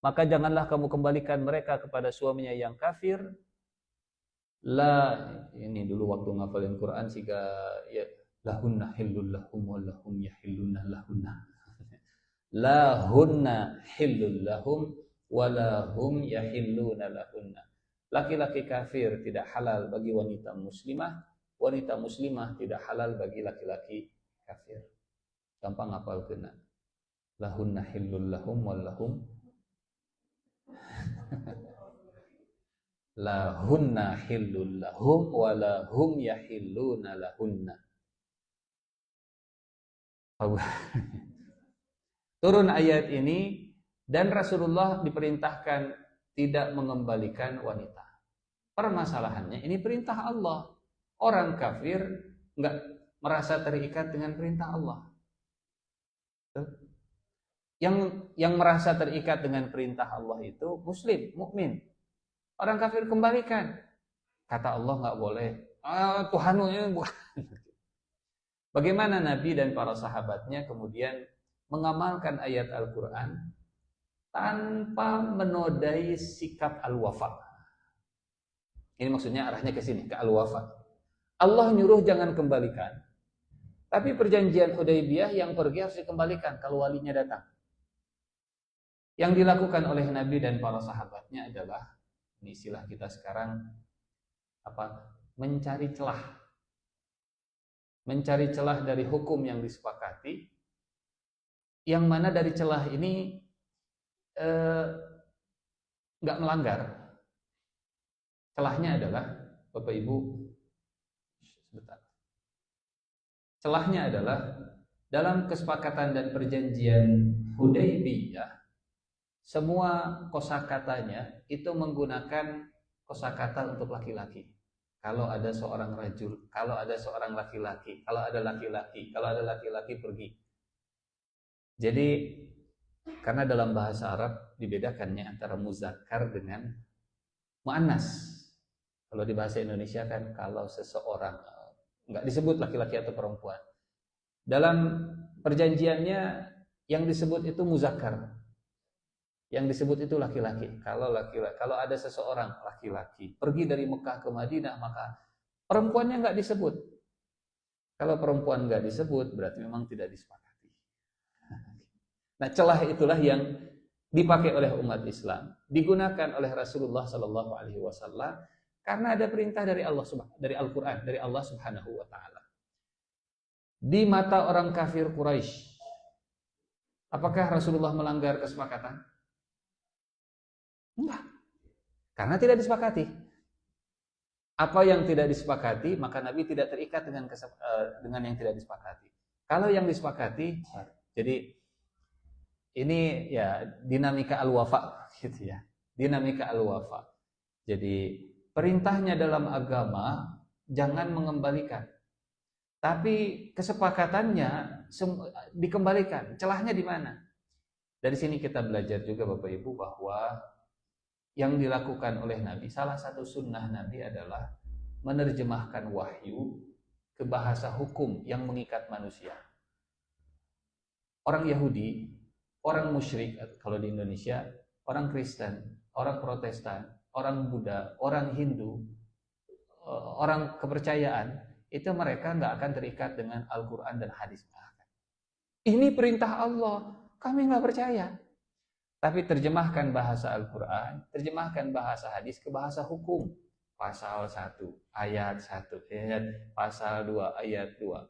Maka janganlah kamu kembalikan mereka kepada suaminya yang kafir. Ini dulu waktu ngafalin Quran sehingga ya lahunna hillul lahum wa lahum yahilluna lahunna. La hunna hillul lahum walahum yahilluna lahunna. Laki-laki kafir tidak halal bagi wanita muslimah, wanita muslimah tidak halal bagi laki-laki kafir. Gampang hafal kena. Lahunna hillul lahum walahum lahunna hillul lahum walahum yahilluna lahunna. Turun ayat ini dan Rasulullah diperintahkan tidak mengembalikan wanita. Permasalahannya ini perintah Allah. Orang kafir nggak merasa terikat dengan perintah Allah. Yang merasa terikat dengan perintah Allah itu muslim, mukmin. Orang kafir kembalikan. Kata Allah nggak boleh. Tuhanmu ini bukan. Bagaimana Nabi dan para sahabatnya kemudian mengamalkan ayat Al-Quran tanpa menodai sikap al-wafa. Ini maksudnya arahnya ke sini, ke al-wafa. Allah nyuruh jangan kembalikan. Tapi perjanjian Hudaybiyah yang pergi harus dikembalikan kalau walinya datang. Yang dilakukan oleh Nabi dan para sahabatnya adalah, ini istilah kita sekarang, mencari celah. Mencari celah dari hukum yang disepakati, yang mana dari celah ini nggak melanggar. Celahnya adalah, Bapak Ibu, sebentar. Celahnya adalah dalam kesepakatan dan perjanjian Hudaybiyah, semua kosakatanya itu menggunakan kosakata untuk laki-laki. Kalau ada seorang rajul, kalau ada seorang laki-laki, kalau ada laki-laki, kalau ada laki-laki pergi. Jadi karena dalam bahasa Arab dibedakannya antara muzakkar dengan muannas. Kalau di bahasa Indonesia kan kalau seseorang nggak disebut laki-laki atau perempuan. Dalam perjanjiannya yang disebut itu muzakkar. Yang disebut itu laki-laki. Kalau ada seseorang laki-laki pergi dari Mekah ke Madinah, maka perempuannya nggak disebut. Kalau perempuan nggak disebut, berarti memang tidak disepakati. Nah, celah itulah yang dipakai oleh umat Islam, digunakan oleh Rasulullah Sallallahu Alaihi Wasallam karena ada perintah dari Allah, dari Al-Quran, dari Allah Subhanahu Wa Taala. Di mata orang kafir Quraisy, apakah Rasulullah melanggar kesepakatan? Enggak, karena tidak disepakati. Apa yang tidak disepakati, maka Nabi tidak terikat dengan yang tidak disepakati. Kalau yang disepakati, jadi ini ya dinamika al-wafa gitu ya. Dinamika al-wafa. Jadi perintahnya dalam agama jangan mengembalikan. Tapi kesepakatannya dikembalikan. Celahnya di mana? Dari sini kita belajar juga Bapak Ibu bahwa yang dilakukan oleh Nabi, salah satu sunnah Nabi adalah menerjemahkan wahyu ke bahasa hukum yang mengikat manusia. Orang Yahudi, orang musyrik kalau di Indonesia, orang Kristen, orang Protestan, orang Buddha, orang Hindu, orang kepercayaan, itu mereka nggak akan terikat dengan Al-Quran dan hadis. Ini perintah Allah, kami nggak percaya. Tapi terjemahkan bahasa Al-Quran, terjemahkan bahasa hadis ke bahasa hukum. Pasal 1, ayat 1, pasal 2, ayat 2.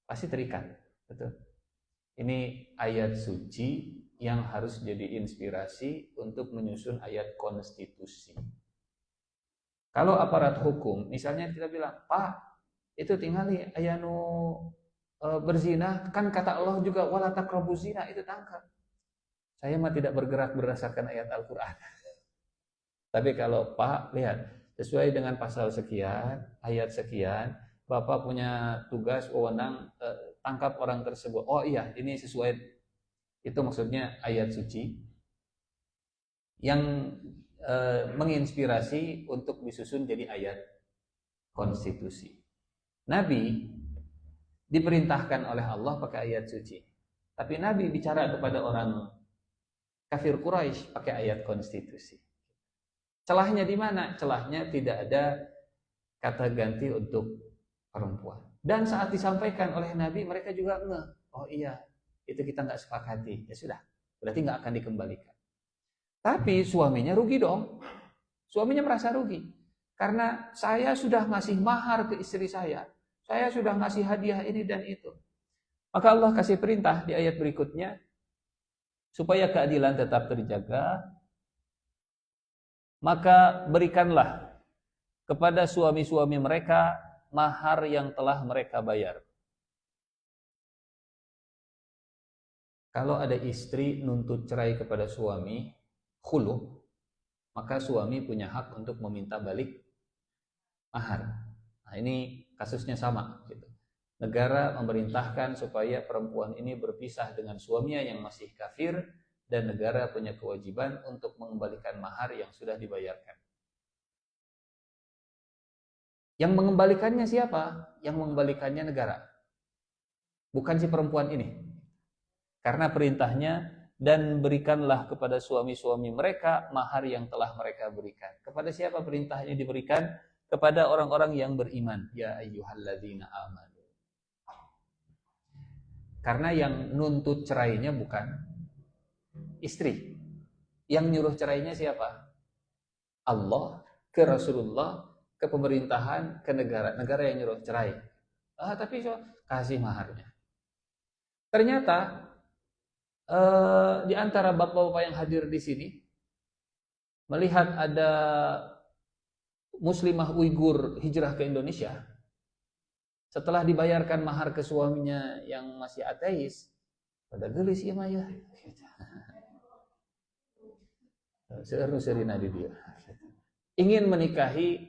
Pasti terikat. Betul. Ini ayat suci yang harus jadi inspirasi untuk menyusun ayat konstitusi. Kalau aparat hukum, misalnya kita bilang, Pak, itu tinggali ayanu berzina, kan kata Allah juga, wala taqrabuz zina, itu tangkap. Saya mah tidak bergerak berdasarkan ayat Al-Quran. Tapi kalau Pak, lihat, sesuai dengan pasal sekian, ayat sekian, Bapak punya tugas, wewenang, tangkap orang tersebut. Oh iya, ini sesuai. Itu maksudnya ayat suci yang menginspirasi untuk disusun jadi ayat konstitusi. Nabi diperintahkan oleh Allah pakai ayat suci. Tapi Nabi bicara kepada orang kafir Quraisy pakai ayat konstitusi. Celahnya di mana? Celahnya tidak ada kata ganti untuk perempuan. Dan saat disampaikan oleh Nabi, mereka juga ngeh. Oh iya, itu kita nggak sepakati. Ya sudah, berarti nggak akan dikembalikan. Tapi suaminya rugi dong. Suaminya merasa rugi. Karena saya sudah ngasih mahar ke istri saya. Saya sudah ngasih hadiah ini dan itu. Maka Allah kasih perintah di ayat berikutnya, supaya keadilan tetap terjaga, maka berikanlah kepada suami-suami mereka mahar yang telah mereka bayar. Kalau ada istri nuntut cerai kepada suami, khulu, maka suami punya hak untuk meminta balik mahar. Nah, ini kasusnya sama gitu. Negara memerintahkan supaya perempuan ini berpisah dengan suaminya yang masih kafir, dan negara punya kewajiban untuk mengembalikan mahar yang sudah dibayarkan. Yang mengembalikannya siapa? Yang mengembalikannya negara, bukan si perempuan ini. Karena perintahnya, dan berikanlah kepada suami-suami mereka mahar yang telah mereka berikan. Kepada siapa perintahnya diberikan? Kepada orang-orang yang beriman. Ya ayyuhalladzina amanu. Karena yang nuntut cerainya bukan istri. Yang nyuruh cerainya siapa? Allah, ke Rasulullah, ke pemerintahan, ke negara. Negara yang nyuruh cerai. Tapi kasih maharnya. Ternyata di antara bapak-bapak yang hadir di sini melihat ada muslimah Uighur hijrah ke Indonesia. Setelah dibayarkan mahar ke suaminya yang masih ateis, pada gelis ya Maya. Seru-serina di dia. Ingin menikahi,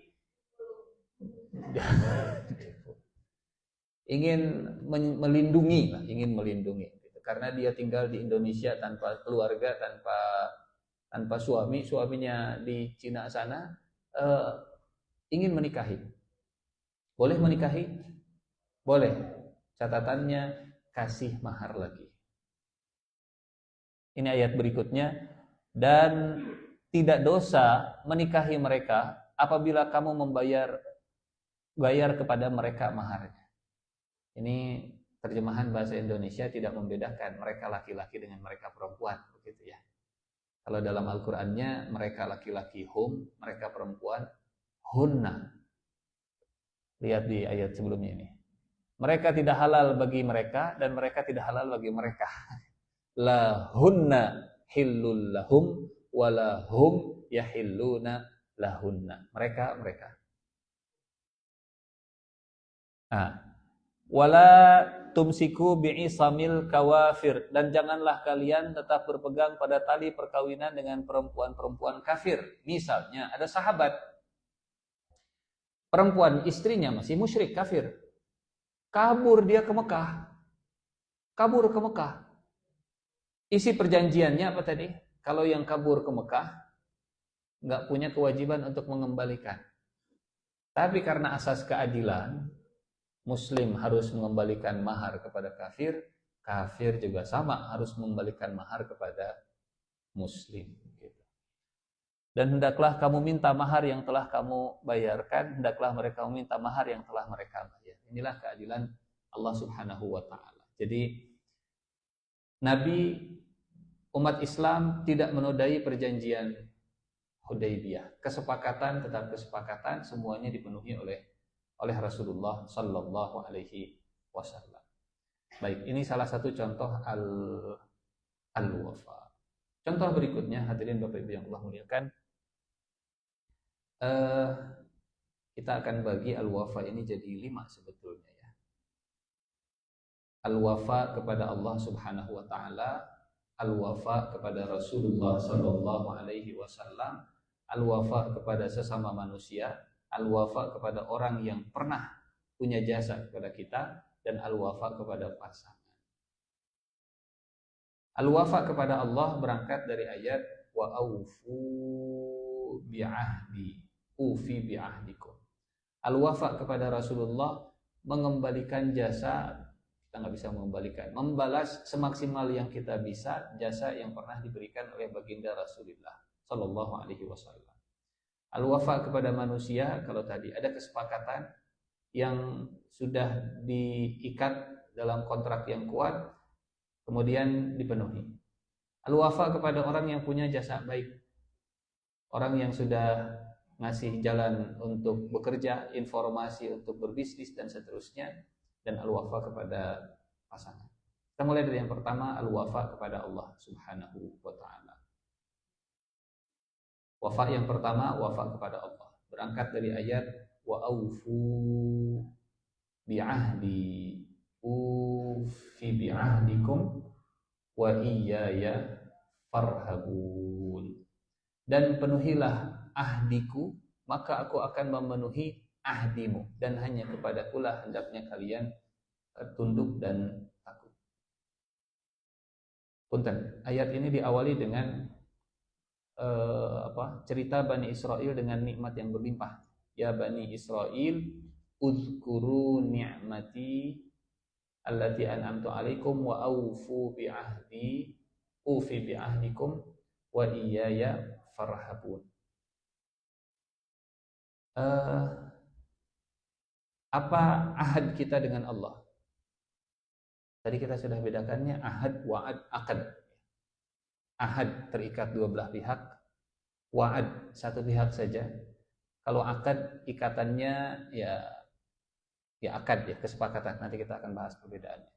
ingin melindungi, ingin melindungi. Karena dia tinggal di Indonesia tanpa keluarga, tanpa suami, suaminya di Cina sana, ingin menikahi. Boleh menikahi? Boleh. Catatannya kasih mahar lagi. Ini ayat berikutnya. Dan tidak dosa menikahi mereka apabila kamu bayar kepada mereka maharnya. Ini terjemahan bahasa Indonesia tidak membedakan mereka laki-laki dengan mereka perempuan, begitu ya. Kalau dalam Al-Qur'annya mereka laki-laki hum, mereka perempuan hunna. Lihat di ayat sebelumnya ini. Mereka tidak halal bagi mereka dan mereka tidak halal bagi mereka. La hunna hillul lahum wala hum yahilluna lahunna. Mereka. Wala tumsiku bi'isamil kawafir, dan janganlah kalian tetap berpegang pada tali perkawinan dengan perempuan-perempuan kafir. Misalnya ada sahabat, perempuan istrinya masih musyrik kafir, kabur dia ke Mekah. Isi perjanjiannya apa tadi? Kalau yang kabur ke Mekah nggak punya kewajiban untuk mengembalikan. Tapi karena asas keadilan, Muslim harus mengembalikan mahar kepada kafir, kafir juga sama harus mengembalikan mahar kepada Muslim. Dan hendaklah kamu minta mahar yang telah kamu bayarkan, hendaklah mereka meminta mahar yang telah mereka bayar. Inilah keadilan Allah Subhanahu wa Ta'ala. Jadi Nabi, umat Islam tidak menodai perjanjian Hudaybiyah. Kesepakatan tetap kesepakatan, semuanya dipenuhi oleh Rasulullah Sallallahu Alaihi Wasallam. Baik, ini salah satu contoh al-wafa. Contoh berikutnya, hadirin Bapak Ibu yang Allah muliakan, kita akan bagi al-wafa ini jadi 5 sebetulnya ya. Al-wafa kepada Allah Subhanahu wa Ta'ala, al-wafa kepada Rasulullah Sallallahu Alaihi Wasallam, al-wafa kepada sesama manusia, al-wafa kepada orang yang pernah punya jasa kepada kita, dan al-wafa kepada pasangan. Al-wafa kepada Allah berangkat dari ayat wa aufu bi'ahdi, ufi bi'ahdikum. Al-wafa kepada Rasulullah mengembalikan jasa, kita nggak bisa mengembalikan, membalas semaksimal yang kita bisa jasa yang pernah diberikan oleh baginda Rasulullah Sallallahu Alaihi Wasallam. Al-wafa kepada manusia, kalau tadi ada kesepakatan yang sudah diikat dalam kontrak yang kuat, kemudian dipenuhi. Al-wafa kepada orang yang punya jasa baik, orang yang sudah ngasih jalan untuk bekerja, informasi untuk berbisnis dan seterusnya, dan al-wafa kepada pasangan. Kita mulai dari yang pertama, al-wafa kepada Allah Subhanahu wa Ta'ala. Wafa yang pertama, wafa kepada Allah. Berangkat dari ayat wa aufu bi'ahdi, ufi bi'ahdikum, wa iyaya farhabun. Dan penuhilah ahdiku, maka aku akan memenuhi ahdimu, dan hanya kepadakulah hendaknya kalian tunduk dan takut. Punten, ayat ini diawali dengan cerita Bani Israel dengan nikmat yang berlimpah. Ya Bani Israel, uzkuru ni'mati allati an'amtu alaikum wa aufu bi ahdi ufi bi ahdikum wa iyaya farhabun. Apa ahad kita dengan Allah? Tadi kita sudah bedakannya ahad, wa'ad, akad. Ahad terikat dua belah pihak, wa'ad satu pihak saja. Kalau akad ikatannya ya akad ya, kesepakatan. Nanti kita akan bahas perbedaannya.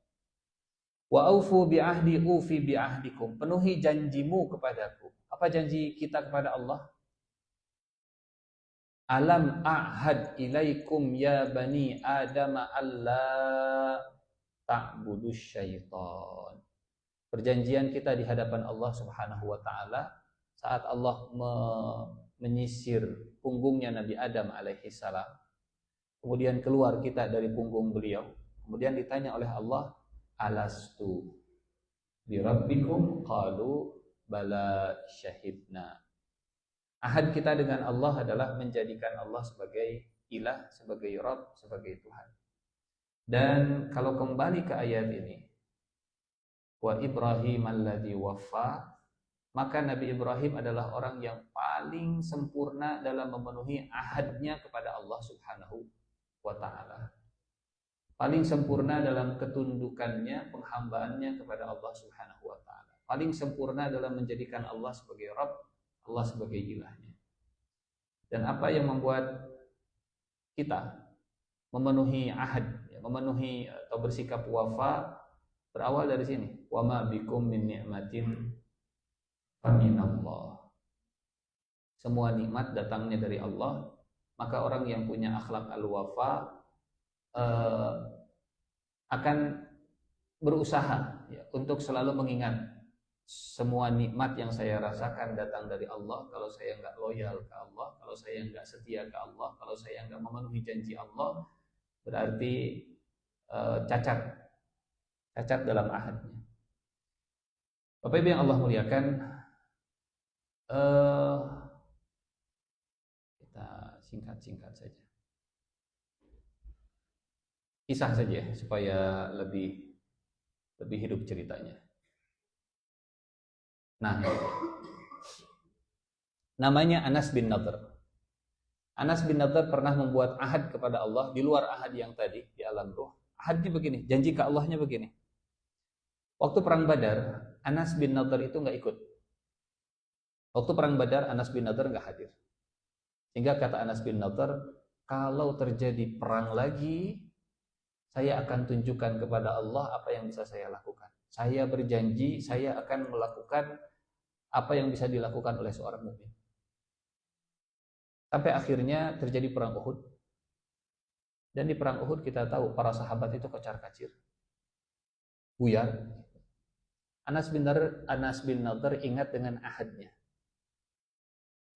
Wa aufu bi ahdi ufi bi ahdikum. Penuhi janjimu kepadaku. Apa janji kita kepada Allah? Alam a'had ilaikum ya bani Adam alla ta'budus syaitan. Perjanjian kita di hadapan Allah Subhanahu wa taala saat Allah menyisir punggungnya Nabi Adam alaihi salam. Kemudian keluar kita dari punggung beliau. Kemudian ditanya oleh Allah, alastu bi rabbikum? Qalu bala syahidna. Ahad kita dengan Allah adalah menjadikan Allah sebagai ilah, sebagai Rabb, sebagai Tuhan. Dan kalau kembali ke ayat ini, wa Ibrahim alladzi waffa, maka Nabi Ibrahim adalah orang yang paling sempurna dalam memenuhi ahadnya kepada Allah Subhanahu wa ta'ala. Paling sempurna dalam ketundukannya, penghambaannya kepada Allah Subhanahu wa ta'ala. Paling sempurna dalam menjadikan Allah sebagai Rabb, Allah sebagai ilahnya. Dan apa yang membuat kita memenuhi ahad, memenuhi atau bersikap wafa, berawal dari sini. Wa ma bikum min ni'matin faminallah. Semua nikmat datangnya dari Allah. Maka orang yang punya akhlak al-wafa akan berusaha untuk selalu mengingat semua nikmat yang saya rasakan datang dari Allah. Kalau saya nggak loyal ke Allah, kalau saya nggak setia ke Allah, kalau saya nggak memenuhi janji Allah, berarti cacat dalam ahadnya. Bapak Ibu yang Allah muliakan, kita singkat saja, kisah saja supaya lebih hidup ceritanya. Nah, namanya Anas bin Nadhr. Anas bin Nadhr pernah membuat ahad kepada Allah di luar ahad yang tadi di alam ruh. Ahadnya begini, janji ke Allahnya begini. Waktu perang Badar, Anas bin Nadhr itu nggak ikut. Waktu perang Badar, Anas bin Nadhr nggak hadir. Sehingga kata Anas bin Nadhr, kalau terjadi perang lagi, saya akan tunjukkan kepada Allah apa yang bisa saya lakukan. Saya berjanji, saya akan melakukan apa yang bisa dilakukan oleh seorang mukmin. Sampai akhirnya terjadi perang Uhud. Dan di perang Uhud kita tahu para sahabat itu kocar-kacir, buyar. Anas bin Nadhr ingat dengan ahadnya.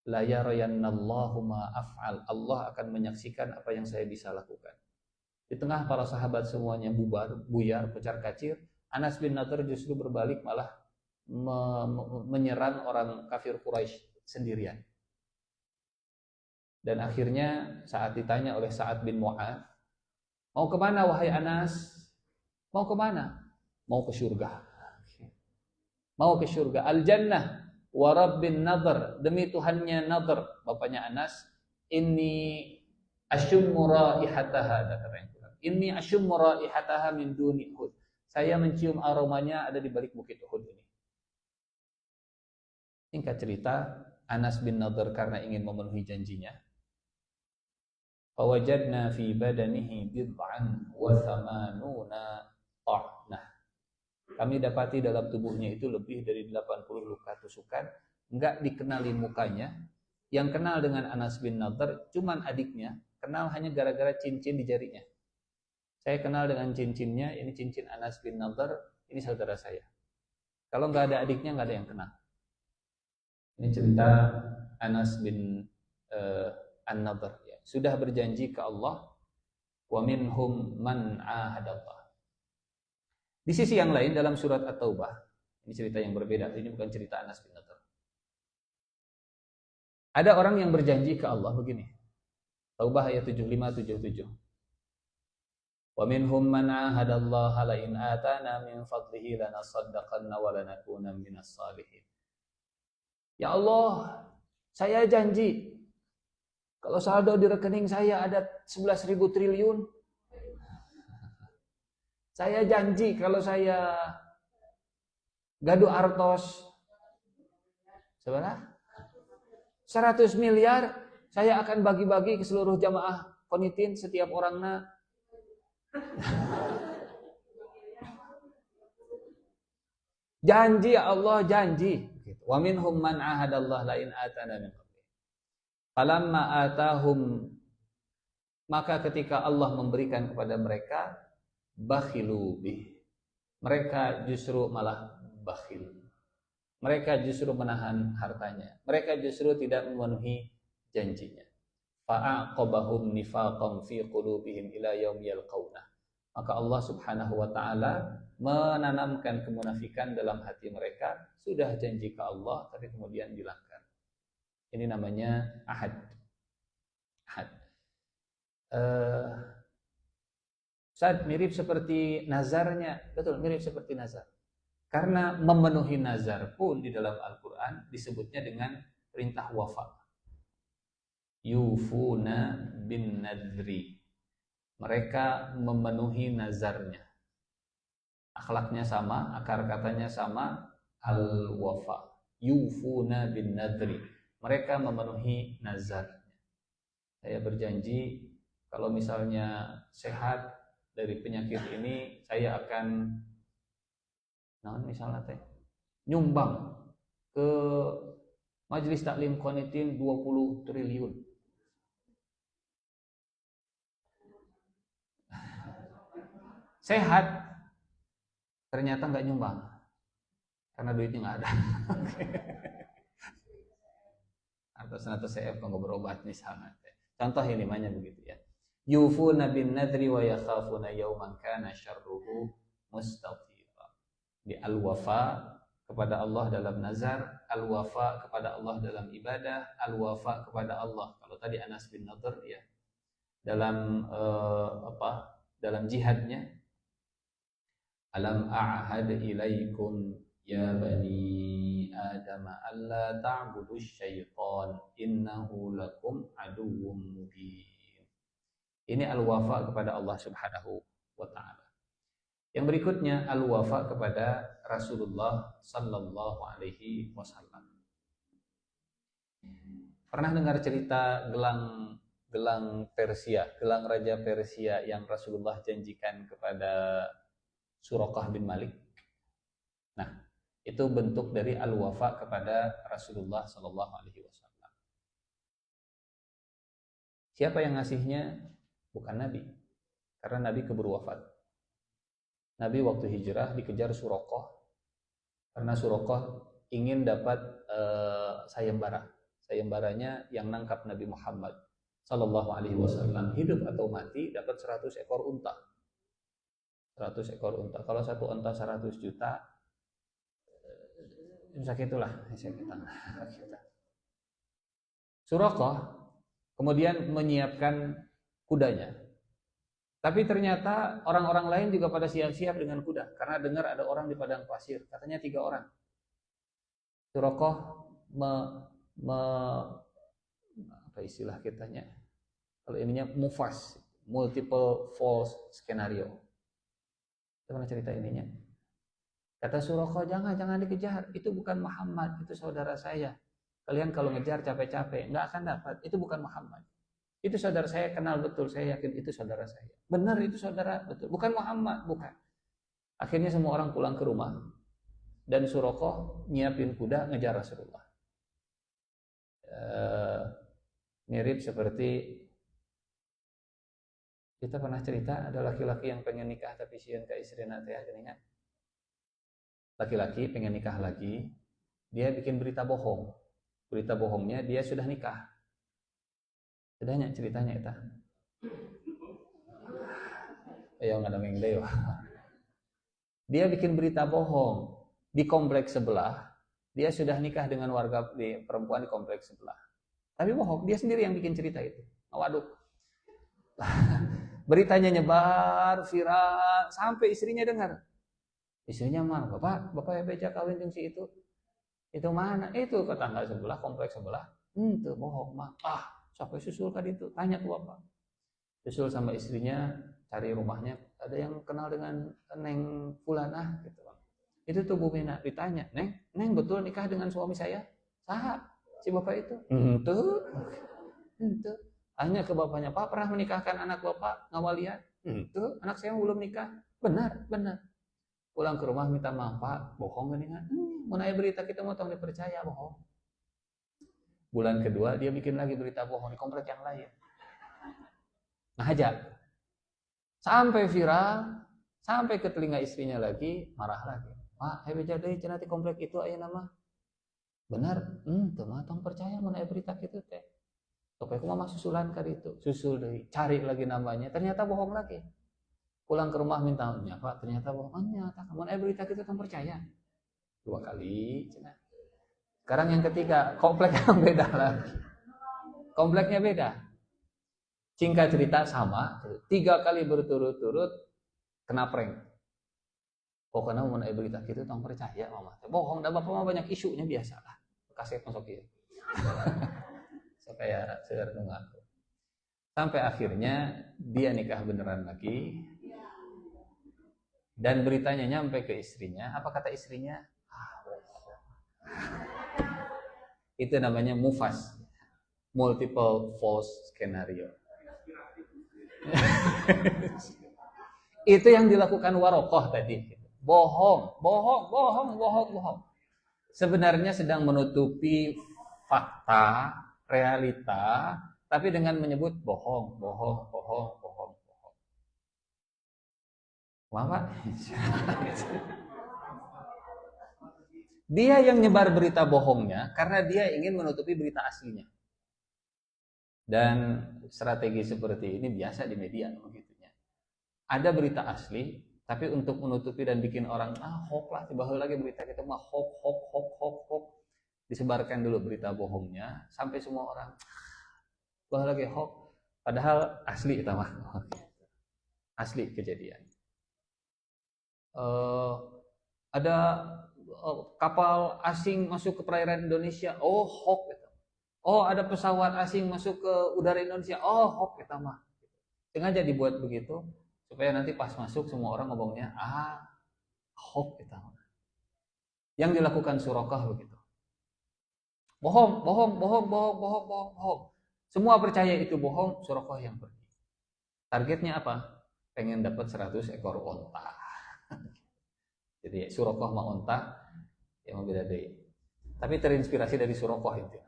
La yarayannallahu ma af'al. Allah akan menyaksikan apa yang saya bisa lakukan. Di tengah para sahabat semuanya buyar, kocar-kacir, Anas bin Nadhr justru berbalik malah menyerang orang kafir Quraisy sendirian. Dan akhirnya saat ditanya oleh Sa'ad bin Mu'adz, mau kemana wahai Anas? Mau kemana? Mau ke surga. Mau ke surga. Al-Jannah wa Rabbin Nadhr. Demi Tuhannya Nadhr, bapaknya Anas, inni asyummu raihataha, kata yang Quran. Inni asyummu raihataha min duni Uhud. Saya mencium aromanya ada di balik bukit Uhud ini. Singkat cerita, Anas bin Nadhr karena ingin memenuhi janjinya, fawajadna fi badanihi bid'an wa thamanuna ta'nah. Kami dapati dalam tubuhnya itu lebih dari 80 luka tusukan. Enggak dikenali mukanya. Yang kenal dengan Anas bin Nadhr cuman adiknya, kenal hanya gara-gara cincin di jarinya. Saya kenal dengan cincinnya, ini cincin Anas bin Nadhr, ini saudara saya. Kalau nggak ada adiknya nggak ada yang kenal. Ini cerita Anas bin An-Nadhr. Ya. Sudah berjanji ke Allah, wa minhum man ahadallah. Di sisi yang lain dalam surat At-Taubah, ini cerita yang berbeda. Ini bukan cerita Anas bin Nadhr. Ada orang yang berjanji ke Allah begini. Taubah ayat 75-77. Wa minhum man ahadallaha la in atana min fadlihi lanasaddaqanna wa lanakunanna minas salihin. Ya Allah, saya janji kalau saldo di rekening saya ada 11.000 triliun. Saya janji kalau saya gaduh artos seberapa? 100 miliar, saya akan bagi-bagi ke seluruh jamaah Qonitin setiap orangnya. Janji ya Allah, janji. Wa minhum man ahadallah la in atana min fadli. Falamma atahum, maka ketika Allah memberikan kepada mereka, bakhilu bih. Mereka justru malah bakhil. Mereka justru menahan hartanya. Mereka justru tidak memenuhi janjinya. Fa'aqabahum nifaqan fi qulubihim ila yaum yalqauna. Maka Allah Subhanahu wa taala menanamkan kemunafikan dalam hati mereka, sudah janji ke Allah tapi kemudian dilanggar. Ini namanya ahad. Ahad. Saat mirip seperti nazarnya, betul mirip seperti nazar. Karena memenuhi nazar pun di dalam Al-Quran disebutnya dengan perintah wafa. Yufuna bin nadri. Mereka memenuhi nazarnya. Akhlaknya sama, akar katanya sama, al-wafa. Yufuna bin nadri. Mereka memenuhi nazarnya. Saya berjanji kalau misalnya sehat dari penyakit ini, saya akan misalnya nyumbang ke Majelis Taklim Qonitin 20 triliun. Sehat, ternyata nggak nyumbang karena duitnya nggak ada. Atau saya nggak berobat misalnya. Contoh ini namanya begitu ya. Yufuna bin nadri wa yakhafuna yawman kana syarruhu mustatira. Di al-wafa kepada Allah dalam nazar, al-wafa kepada Allah dalam ibadah, al-wafa kepada Allah. Kalau tadi Anas bin Nadhr ya dalam dalam jihadnya, alam a'had ilaikum ya bani adam alla ta'budu syaitan innahu lakum aduwwum mubin. Ini al-wafa kepada Allah Subhanahu wa taala. Yang berikutnya al-wafa kepada Rasulullah sallallahu alaihi wasallam. Pernah dengar cerita gelang Persia, gelang raja Persia yang Rasulullah janjikan kepada Suraqah bin Malik? Nah, itu bentuk dari al-wafa kepada Rasulullah sallallahu alaihi wasallam. Siapa yang ngasihnya? Bukan Nabi. Karena Nabi keburu wafat. Nabi waktu hijrah dikejar Suraqah karena Suraqah ingin dapat sayembara. Sayembaranya yang nangkap Nabi Muhammad sallallahu alaihi wasallam, hidup atau mati, dapat 100 ekor unta. 100 ekor unta. Kalau satu unta 100 juta, sakitulah. Suraqah kemudian menyiapkan kudanya. Tapi ternyata orang-orang lain juga pada siap-siap dengan kuda. Karena dengar ada orang di padang pasir. Katanya 3 orang. Suraqah apa istilah kitanya? Kalau ininya mufas, multiple false scenario. Kita pernah cerita ininya. Kata Suraqah, jangan dikejar. Itu bukan Muhammad, itu saudara saya. Kalian kalau ngejar capek-capek, nggak akan dapat. Itu bukan Muhammad. Itu saudara saya, kenal betul, saya yakin itu saudara saya. Benar itu saudara, betul. Bukan Muhammad, bukan. Akhirnya semua orang pulang ke rumah. Dan Suraqah nyiapin kuda ngejar Rasulullah. Mirip seperti kita pernah cerita ada laki-laki yang pengen nikah tapi sieun ka istrina teh geuningan. laki-laki pengen nikah lagi, dia bikin berita bohong. Berita bohongnya dia sudah nikah. Sudahnya ceritanya itu. Ayo nggak ada yang dewa. Dia bikin berita bohong di kompleks sebelah. Dia sudah nikah dengan warga perempuan di kompleks sebelah. Tapi bohong, dia sendiri yang bikin cerita itu. Waduh. Beritanya nyebar, viral, sampai istrinya dengar. Istrinya marah, bapak ya beja kawin dengan si itu. Itu mana? Itu ke tangga sebelah, kompleks sebelah. Itu bohong mah. Sampai susul kan itu, tanya ke bapak. Susul sama istrinya, cari rumahnya. Ada yang kenal dengan Neng Fulanah gitu. Itu tuh Bu Mina ditanya, Neng betul nikah dengan suami saya? Sah, si bapak itu. Itu. Hanya ke bapaknya, Pak pernah menikahkan anak bapak ngawalian? Itu, anak saya belum nikah. Benar. Pulang ke rumah minta maaf, Pak, bohong gak nih? Mau nanya berita kita mau tong dipercaya, bohong. Bulan kedua dia bikin lagi berita bohong di komplek yang lain. Ngajak. Sampai viral, sampai ke telinga istrinya lagi, marah lagi. Pak, beja deui cenah di komplek itu aya nama. Benar, teu mah tong percaya mun aya berita kitu teh. Pokoknya aku mah susulan ka ditu, susul deui, cari lagi namanya, ternyata bohong lagi. Pulang ke rumah minta, Pak, ternyata bohong. Nyata, mun aya berita kitu tong percaya. 2 kali cenah. Sekarang yang ketiga, komplek yang beda lagi. Kompleknya beda. Singkat cerita sama, 3 kali berturut-turut kena prank. Pokoknya mau berita gitu tong percaya mama. Bohong, dah bapak mah banyak isunya biasalah. Kaset masuk ieu. Supaya seueur nu ngaku. Sampai akhirnya dia nikah beneran lagi. Dan beritanya nyampe ke istrinya. Apa kata istrinya? Itu namanya MUFAS. Multiple false scenario. Itu yang dilakukan Warokoh tadi. Bohong. Sebenarnya sedang menutupi fakta, realita, tapi dengan menyebut bohong. Bapak, dia yang nyebar berita bohongnya karena dia ingin menutupi berita aslinya. Dan strategi seperti ini biasa di media begitunya. Ada berita asli, tapi untuk menutupi dan bikin orang hoax lah, tiba-tiba lagi berita kita mah hoax. Disebarkan dulu berita bohongnya sampai semua orang bahwa lagi hoax, padahal asli itu mah. Asli kejadian. Ada kapal asing masuk ke perairan Indonesia, hoax itu. Ada pesawat asing masuk ke udara Indonesia, hoax itu mah. Sengaja dibuat begitu supaya nanti pas masuk semua orang ngomongnya hoax itu. Yang dilakukan Suraqah begitu. Bohong. Semua percaya itu bohong, Suraqah yang pergi. Targetnya apa? Pengen dapat 100 ekor onta. Jadi Suraqah mah onta, yang beda deh. Tapi terinspirasi dari Suraqah itu.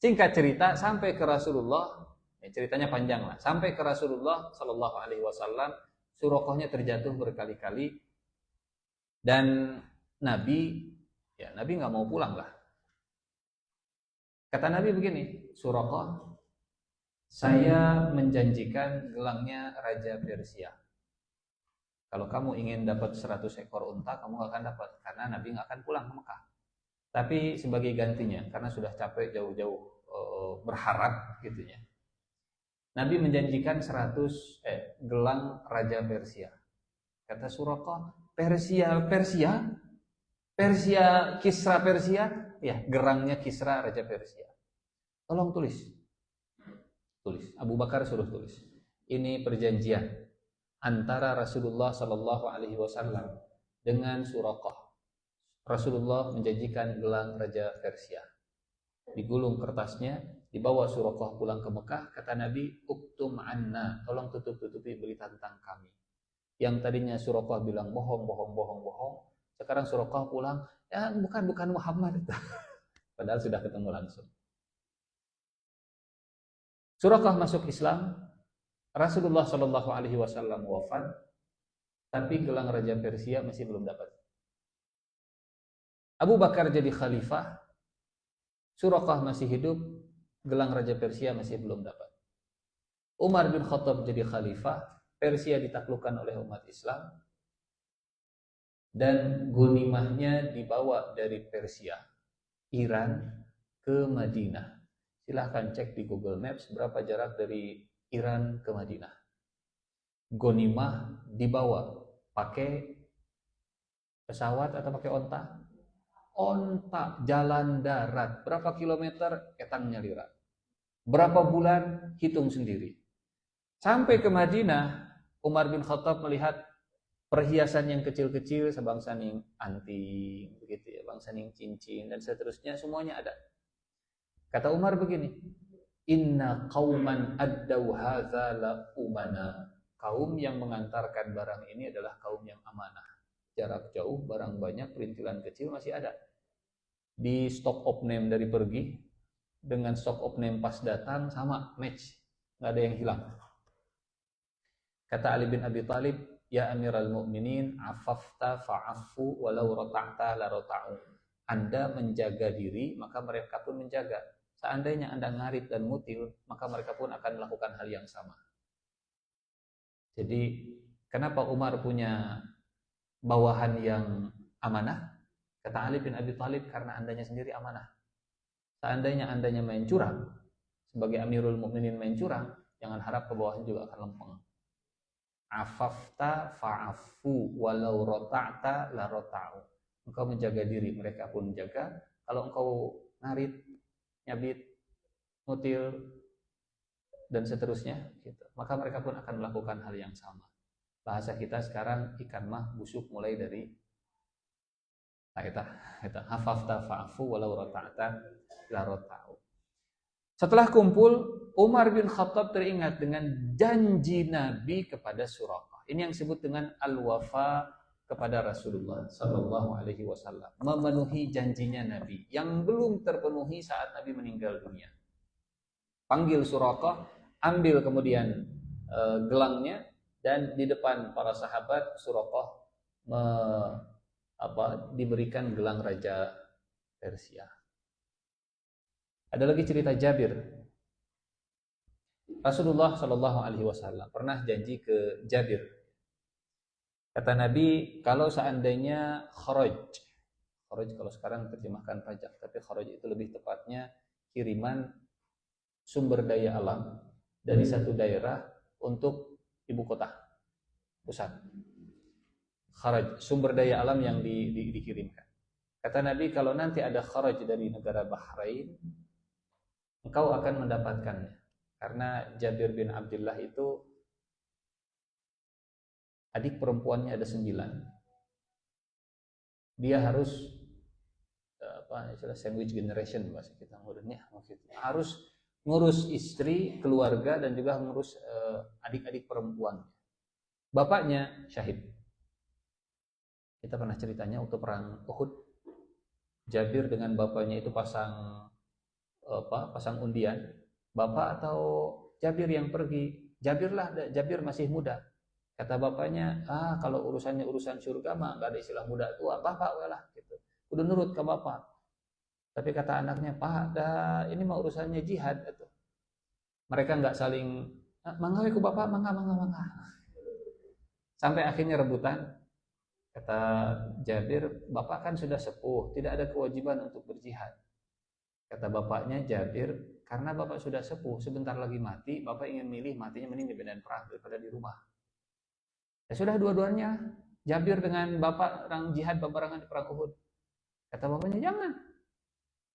Singkat cerita sampai ke Rasulullah. Ceritanya panjang lah. Sampai ke Rasulullah Sallallahu Alaihi Wasallam, Suraqahnya terjatuh berkali-kali dan Nabi nggak mau pulang lah. Kata Nabi begini, Suraqah, saya menjanjikan gelangnya Raja Persia. Kalau kamu ingin dapat 100 ekor unta, kamu nggak akan dapat karena Nabi nggak akan pulang ke Mekah. Tapi sebagai gantinya, karena sudah capek jauh-jauh berharap gitunya. Nabi menjanjikan 100 gelang Raja Persia. Kata Suraqah, Persia, Kisra Persia, ya gerangnya Kisra Raja Persia. Tolong tulis. Abu Bakar suruh tulis. Ini perjanjian antara Rasulullah Sallallahu Alaihi Wasallam dengan Suraqah. Rasulullah menjanjikan gelang Raja Persia. Digulung kertasnya, dibawa Suraqah pulang ke Mekah. Kata Nabi, uktum anna, tolong tutupi berita tentang kami. Yang tadinya Suraqah bilang bohong. Sekarang Suraqah pulang, ya bukan Muhammad itu. Padahal sudah ketemu langsung. Suraqah masuk Islam, Rasulullah Shallallahu Alaihi Wasallam wafat. tapi gelang Raja Persia masih belum dapat. Abu Bakar jadi khalifah, Suraqah masih hidup, gelang Raja Persia masih belum dapat. Umar bin Khattab jadi khalifah, Persia ditaklukkan oleh umat Islam, dan ghanimahnya dibawa dari Persia, Iran, ke Madinah. Silahkan cek di Google Maps berapa jarak dari Iran ke Madinah. Ghanimah dibawa pakai pesawat atau pakai onta? Onta, jalan darat. Berapa kilometer? Etangnya lira. Berapa bulan? Hitung sendiri. Sampai ke Madinah, Umar bin Khattab melihat perhiasan yang kecil-kecil, sebangsa ning anting, begitu ya, bangsa ning cincin dan seterusnya, semuanya ada. Kata Umar begini, inna qauman addau hadza la umana. Kaum yang mengantarkan barang ini adalah kaum yang amanah. Jarak jauh, barang banyak, perintilan kecil masih ada. Di stock of name dari pergi dengan stock of name pas datang sama match, nggak ada yang hilang. Kata Ali bin Abi Thalib, ya Amirul Mukminin, afafta fa'afu walau rota'ta la rota'u. Anda menjaga diri, maka mereka pun menjaga. Seandainya Anda ngarit dan mutil, maka mereka pun akan melakukan hal yang sama. Jadi, kenapa Umar punya bawahan yang amanah? Kata Ali bin Abi Thalib, karena Andanya sendiri amanah. Seandainya Andanya main curang, sebagai Amirul Mukminin main curang, jangan harap ke bawahnya juga akan lempeng. Afafta fa'afu walau rota'ta la rota'u. Engkau menjaga diri, mereka pun menjaga. Kalau engkau ngarit, nyabit, mutil, dan seterusnya, gitu, maka mereka pun akan melakukan hal yang sama. Bahasa kita sekarang, ikan mah busuk mulai dari hafafta fa'afu walau rota'ta la rota'u. Setelah kumpul, Umar bin Khattab teringat dengan janji Nabi kepada Suraqah. Ini yang disebut dengan al-wafa kepada Rasulullah sallallahu alaihi wasallam. Memenuhi janjinya Nabi yang belum terpenuhi saat Nabi meninggal dunia. Panggil Suraqah, ambil kemudian gelangnya, dan di depan para sahabat Suraqah diberikan gelang Raja Persia. Ada lagi cerita Jabir. Rasulullah Shallallahu Alaihi Wasallam pernah janji ke Jabir. Kata Nabi, kalau seandainya kharaj kalau sekarang terjemahkan pajak, tapi kharaj itu lebih tepatnya kiriman sumber daya alam dari satu daerah untuk ibu kota pusat. Kharaj, sumber daya alam yang dikirimkan. Kata Nabi, kalau nanti ada kharaj dari negara Bahrain, engkau akan mendapatkannya. Karena Jabir bin Abdullah itu adik perempuannya ada 9. Dia harus sandwich generation bahasa kita ngurusnya, harus ngurus istri, keluarga, dan juga ngurus adik-adik perempuan. Bapaknya syahid. Kita pernah ceritanya waktu perang Uhud, Jabir dengan bapaknya itu pasang undian, bapak atau Jabir yang pergi. Jabir masih muda. Kata bapaknya, kalau urusannya urusan surga mah gak ada istilah muda tua, bapak lah gitu. Udah nurut ke bapak. Tapi kata anaknya, Pak, ini mah urusannya jihad gitu. Mereka nggak saling mangga ku bapak, mangga. Sampai akhirnya rebutan. Kata Jabir, bapak kan sudah sepuh, tidak ada kewajiban untuk berjihad. Kata bapaknya Jabir, karena bapak sudah sepuh, sebentar lagi mati, bapak ingin milih matinya mending di medan perang daripada di rumah. Ya sudah, dua-duanya, Jabir dengan bapak orang jihad peperangan di perang Uhud. Kata bapaknya, jangan.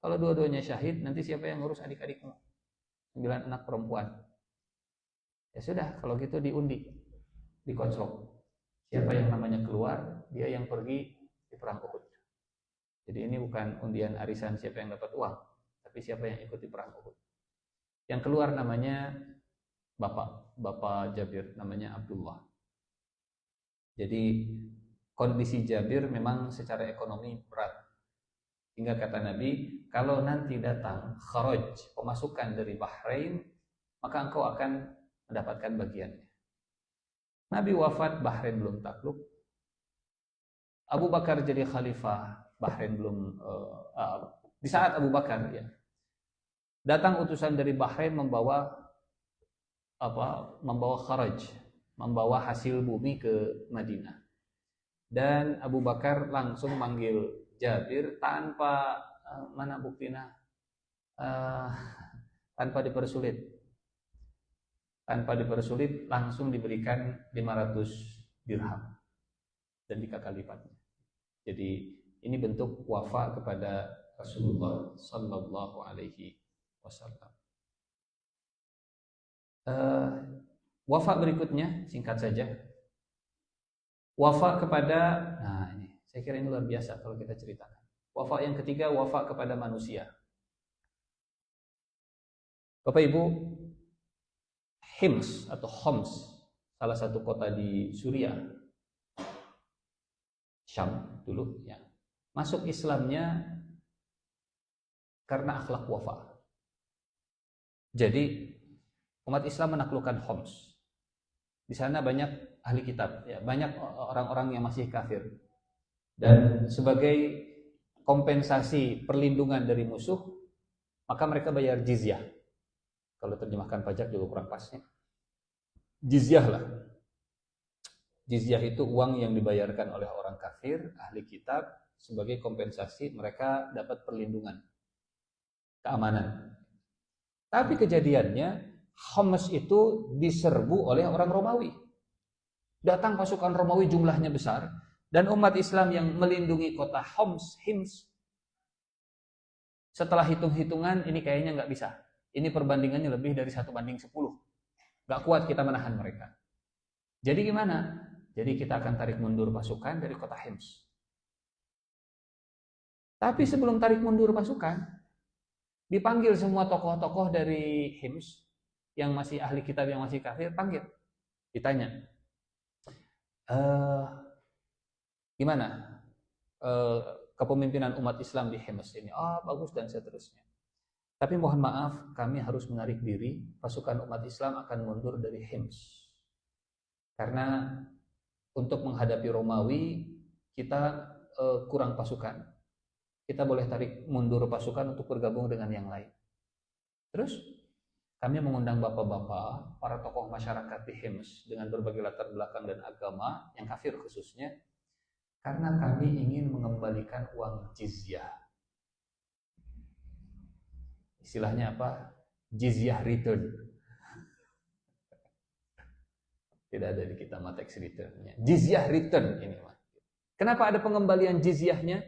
Kalau dua-duanya syahid, nanti siapa yang ngurus adik-adikmu? 9 anak perempuan. Ya sudah, kalau gitu diundi, dikonsol. Siapa yang namanya keluar, dia yang pergi di perang Uhud. Jadi ini bukan undian arisan siapa yang dapat uang, tapi siapa yang ikut di perang Uhud. Yang keluar namanya bapak Jabir, namanya Abdullah. Jadi kondisi Jabir memang secara ekonomi berat. Hingga kata Nabi, kalau nanti datang kharaj, pemasukan dari Bahrain, maka engkau akan mendapatkan bagiannya. Nabi wafat, Bahrain belum takluk. Abu Bakar jadi khalifah Bahrain belum di saat Abu Bakar ya. Datang utusan dari Bahrain membawa kharaj, membawa hasil bumi ke Madinah. Dan Abu Bakar langsung manggil Jabir tanpa mana buktinya, tanpa dipersulit. Tanpa dipersulit langsung diberikan 500 dirham dan dikakal lipatnya. Jadi ini bentuk wafa kepada Rasulullah Sallallahu Alaihi Wasallam. Wafa berikutnya singkat saja. Wafa kepada, nah ini saya kira ini luar biasa kalau kita ceritakan. Wafa yang ketiga, wafa kepada manusia. Bapak Ibu, Hims atau Homs, salah satu kota di Suriah, Syam dulu ya. Masuk Islamnya karena akhlak wafa. Jadi umat Islam menaklukkan Homs. Di sana banyak ahli kitab, ya, banyak orang-orang yang masih kafir. Dan sebagai kompensasi perlindungan dari musuh, maka mereka bayar jizyah. Kalau terjemahkan pajak juga kurang pasnya. Jizyah lah. Jizyah itu uang yang dibayarkan oleh orang kafir, ahli kitab, sebagai kompensasi mereka dapat perlindungan, keamanan. Tapi kejadiannya, Homs itu diserbu oleh orang Romawi. Datang pasukan Romawi jumlahnya besar, dan umat Islam yang melindungi kota Hims, setelah hitung-hitungan ini kayaknya nggak bisa. Ini perbandingannya lebih dari 1:10. Nggak kuat kita menahan mereka. Jadi gimana? Jadi kita akan tarik mundur pasukan dari kota Hims. Tapi sebelum tarik mundur pasukan, dipanggil semua tokoh-tokoh dari Hims yang masih ahli kitab, yang masih kafir, panggil. Ditanya, gimana kepemimpinan umat Islam di Hims ini? Bagus dan seterusnya. Tapi mohon maaf, kami harus menarik diri, pasukan umat Islam akan mundur dari Hims. Karena untuk menghadapi Romawi, kita kurang pasukan. Kita boleh tarik mundur pasukan untuk bergabung dengan yang lain. Terus, kami mengundang bapak-bapak, para tokoh masyarakat di Hims, dengan berbagai latar belakang dan agama, yang kafir khususnya, karena kami ingin mengembalikan uang jizyah. Istilahnya apa? Jizyah return. Tidak ada di kita tax return-nya. Jizyah return ini. Kenapa ada pengembalian jizyahnya?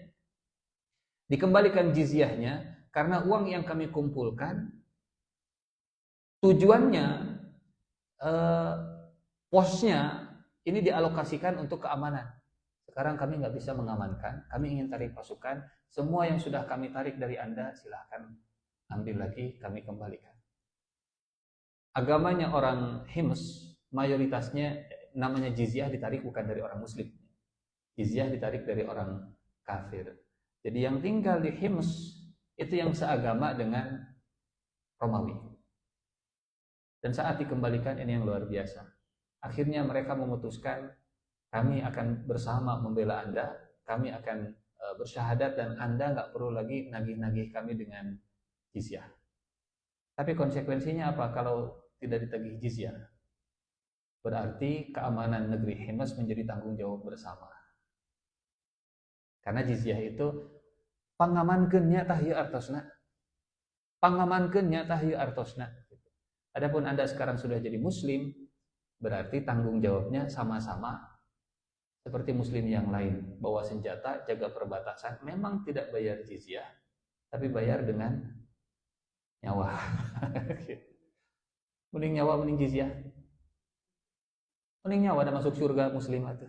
Dikembalikan jizyahnya karena uang yang kami kumpulkan tujuannya posnya ini dialokasikan untuk keamanan. Sekarang kami nggak bisa mengamankan, kami ingin tarik pasukan. Semua yang sudah kami tarik dari Anda silahkan ambil lagi, kami kembalikan. Agamanya orang Hims mayoritasnya namanya jizyah ditarik bukan dari orang Muslim. Jizyah ditarik dari orang kafir. Jadi yang tinggal di Hims itu yang seagama dengan Romawi. Dan saat dikembalikan ini yang luar biasa. Akhirnya mereka memutuskan, kami akan bersama membela Anda, kami akan bersyahadat dan Anda nggak perlu lagi nagih-nagih kami dengan jizyah. Tapi konsekuensinya apa kalau tidak ditagih jizyah? Berarti keamanan negeri Hims menjadi tanggung jawab bersama. Karena jizyah itu pangamankeunnya tah ieu artosna. Pangamankeunnya tah ieu artosna. Adapun Anda sekarang sudah jadi muslim, berarti tanggung jawabnya sama-sama seperti muslim yang lain. Bawa senjata, jaga perbatasan, memang tidak bayar jizyah, tapi bayar dengan nyawa. Mending nyawa, mending jizyah. Mending nyawa ada masuk surga muslim itu.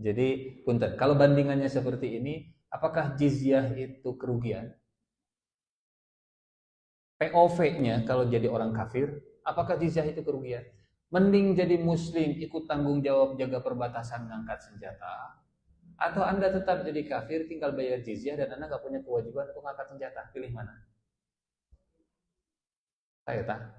Jadi, punten, kalau bandingannya seperti ini, apakah jizyah itu kerugian? POV-nya kalau jadi orang kafir, apakah jizyah itu kerugian? Mending jadi muslim, ikut tanggung jawab jaga perbatasan, ngangkat senjata, atau Anda tetap jadi kafir, tinggal bayar jizyah dan Anda nggak punya kewajiban untuk ngangkat senjata. Pilih mana?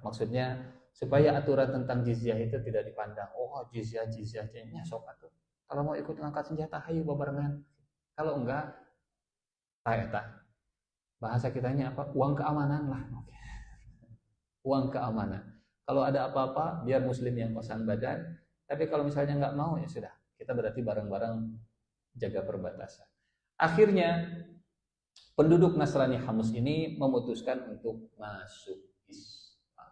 Maksudnya supaya aturan tentang jizyah itu tidak dipandang, jizyahnya sok atuh. Kalau mau ikut ngangkat senjata, hayu babarengan. Kalau enggak, eta bahasa kitanya apa? Uang keamanan lah. Uang keamanan. Kalau ada apa-apa, biar muslim yang pasang badan. Tapi kalau misalnya nggak mau, ya sudah. Kita berarti bareng-bareng jaga perbatasan. Akhirnya, penduduk Nasrani Hamus ini memutuskan untuk masuk Islam.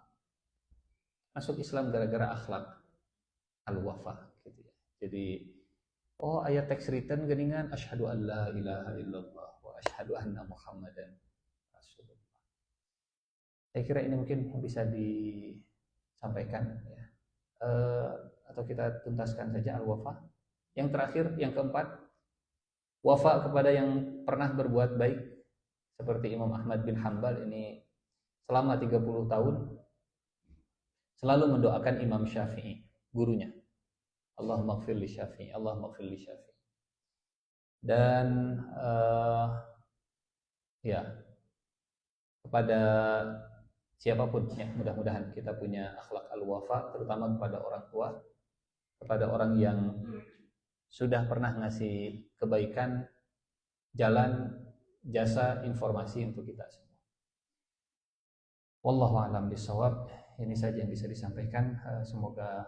Masuk Islam gara-gara akhlak al-wafa. Gitu ya. Jadi, ayat tax return geningan, asyhadu an la ilaha illallah wa asyhadu anna muhammadan rasulullah. Saya kira ini mungkin bisa disampaikan ya. Atau kita tuntaskan saja al-wafa. Yang terakhir, yang keempat, wafa kepada yang pernah berbuat baik seperti Imam Ahmad bin Hanbal ini selama 30 tahun selalu mendoakan Imam Syafi'i, gurunya. Allahumma ighfir li Syafi'i, Allahumma ighfir li Syafi'i. Dan ya, kepada siapapun ya, mudah-mudahan kita punya akhlak al-wafa, terutama kepada orang tua, kepada orang yang sudah pernah ngasih kebaikan, jalan, jasa, informasi untuk kita semua. Wallahu a'lam bishawab. Ini saja yang bisa disampaikan. Semoga.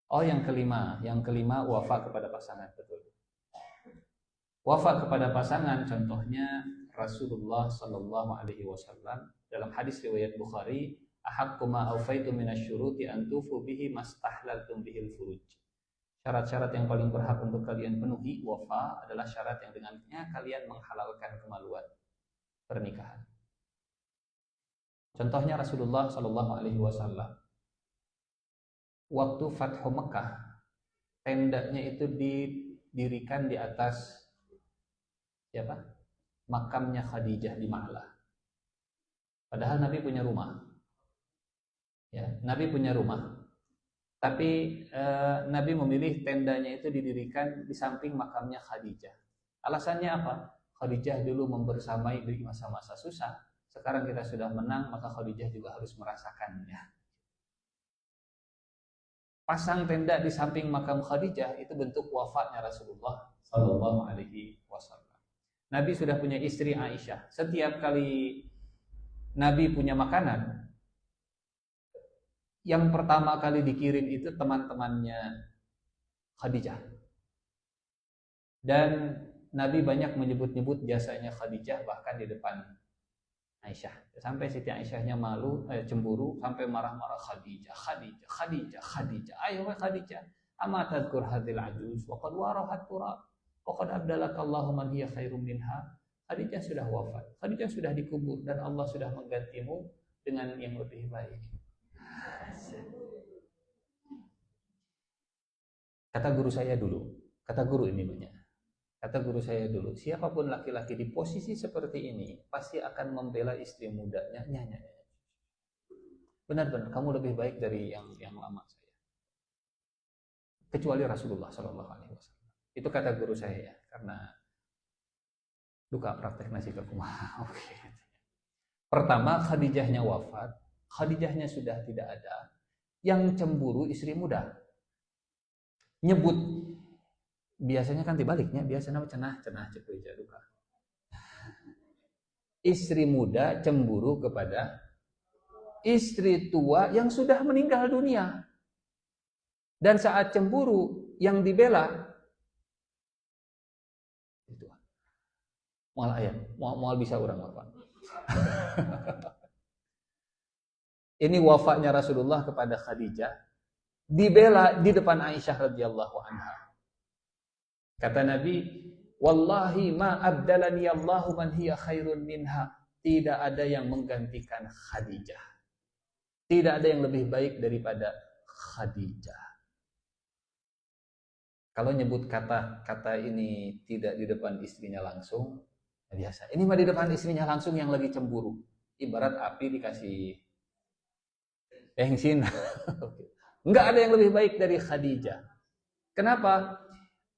Yang kelima wafa kepada pasangan, betul. Wafa kepada pasangan, contohnya Rasulullah Sallallahu Alaihi Wasallam dalam hadis riwayat Bukhari, ahaqqu ma awfaitu minasyuruti an tufu bihi mastahlaltum bihil furuj. Syarat-syarat yang paling berhak untuk kalian penuhi, wafa, adalah syarat yang dengannya kalian menghalalkan kemaluan pernikahan. Contohnya Rasulullah Sallallahu Alaihi Wasallam waktu Fathu Mekah, tendanya itu didirikan di atas siapa? Makamnya Khadijah di Ma'lah. Padahal Nabi punya rumah. Ya, Nabi punya rumah. Tapi Nabi memilih tendanya itu didirikan di samping makamnya Khadijah. Alasannya apa? Khadijah dulu membersamai di masa-masa susah. Sekarang kita sudah menang, maka Khadijah juga harus merasakannya. Pasang tenda di samping makam Khadijah itu bentuk wafatnya Rasulullah Sallallahu Alaihi Wasallam. Nabi sudah punya istri Aisyah. Setiap kali Nabi punya makanan, yang pertama kali dikirim itu teman-temannya Khadijah. Dan Nabi banyak menyebut-nyebut jasanya Khadijah bahkan di depan Aisyah. Sampai Siti Aisyahnya malu, cemburu, sampai marah-marah, Khadijah. Ayo Khadijah. Ama tadkur hadhil ajuz wa qad warahat turab. Wa qad abdalaka Allahu man hiya khairum minha. Khadijah sudah wafat. Khadijah sudah dikubur dan Allah sudah menggantimu dengan yang lebih baik. Kata guru saya dulu, kata guru ini banyak. Kata guru saya dulu, siapapun laki-laki di posisi seperti ini pasti akan membela istri mudanya. Benar-benar kamu lebih baik dari yang lama saya. Kecuali Rasulullah Sallallahu Alaihi Wasallam. Itu kata guru saya ya, karena duka praktek nasi ke kumah. Oke. Pertama, Khadijahnya wafat, Khadijahnya sudah tidak ada. Yang cemburu istri muda. Nyebut, biasanya kan dibaliknya, biasanya cenah cepu duka. Istri muda cemburu kepada istri tua yang sudah meninggal dunia. Dan saat cemburu yang dibela itu mual ayat, mual bisa orang apa. Ini wafatnya Rasulullah kepada Khadijah dibela di depan Aisyah radhiyallahu anha. Kata Nabi, wallahi ma abdalani Allahu man hiya khairun minha. Tidak ada yang menggantikan Khadijah. Tidak ada yang lebih baik daripada Khadijah. Kalau nyebut kata ini tidak di depan istrinya langsung, biasa. Ini mah di depan istrinya langsung yang lagi cemburu. Ibarat api dikasih bensin. Enggak ada yang lebih baik dari Khadijah. Kenapa?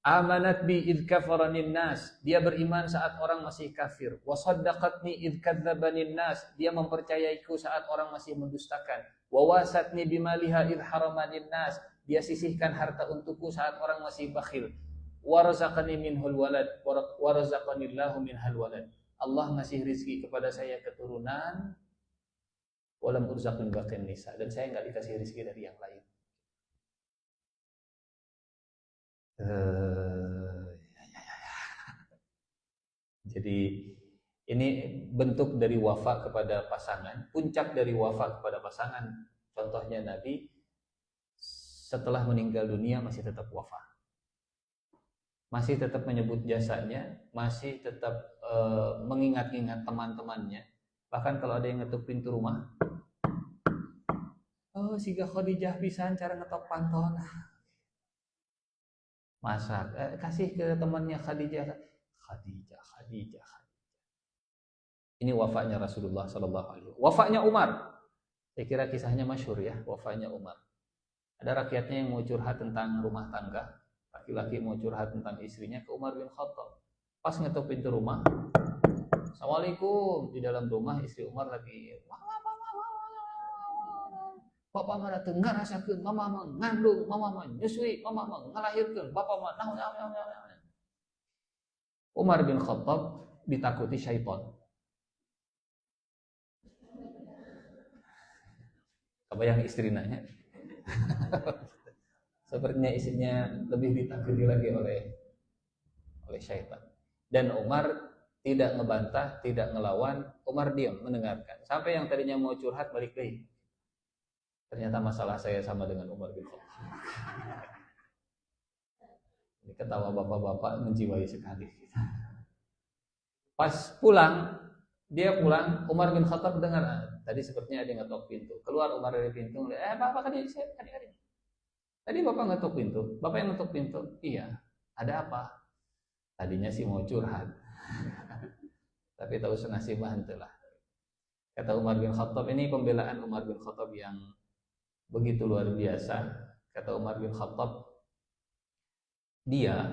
Amanat bi id kafaranil nas. Dia beriman saat orang masih kafir. Wa saddaqatni id kadzabanil nas. Dia mempercayaiku saat orang masih mendustakan. Wa wasatni bimaliha id haramanil nas. Dia sisihkan harta untukku saat orang masih bakhil. Warzaqani minhul walad, warzaqanillahu minhal walad. Allah ngasih rizki kepada saya keturunan, walam urzaq min baqin nisa, dan saya nggak dikasih rizki dari yang lain. Jadi ini bentuk dari wafa kepada pasangan, puncak dari wafa kepada pasangan. Contohnya Nabi setelah meninggal dunia masih tetap wafa, masih tetap menyebut jasanya, masih tetap mengingat-ingat teman-temannya. Bahkan kalau ada yang ngetuk pintu rumah, oh siga Khadijah pisan cara ngetok panton, masak, kasih ke temannya Khadijah. Ini wafanya Rasulullah Sallallahu Alaihi Wasallam. Wafanya Umar, saya kira kisahnya masyhur ya. Wafanya Umar. Ada rakyatnya yang mau curhat tentang rumah tangga, laki-laki mau curhat tentang istrinya ke Umar bin Khattab. Pas ngetok pintu rumah, Assalamualaikum. Di dalam rumah istri Umar lagi, Bapak mah dateng ngarasakeun, mama mah ngandung, mama mah nyusui, mama mah ngalahirkeun, bapak mah naon. Umar bin Khattab ditakuti syaitan. Kebayang istri nanya. Sepertinya istrinya lebih ditakuti lagi oleh syaitan. Dan Umar tidak ngebantah, tidak ngelawan. Umar diam mendengarkan. Sampai yang tadinya mau curhat balik lagi. Ternyata masalah saya sama dengan Umar bin Khattab. Ini ketawa bapak-bapak menjiwai sekali. Pas pulang, dia pulang, Umar bin Khattab dengar, tadi sepertinya ada yang ngetok pintu. Keluar Umar dari pintu, bapak tadi. Tadi bapak ngetok pintu, bapak yang ngetok pintu. Iya, ada apa? Tadinya sih mau curhat, tapi tahu senasibahan telah. Kata Umar bin Khattab, ini pembelaan Umar bin Khattab yang begitu luar biasa. Kata Umar bin Khattab, dia,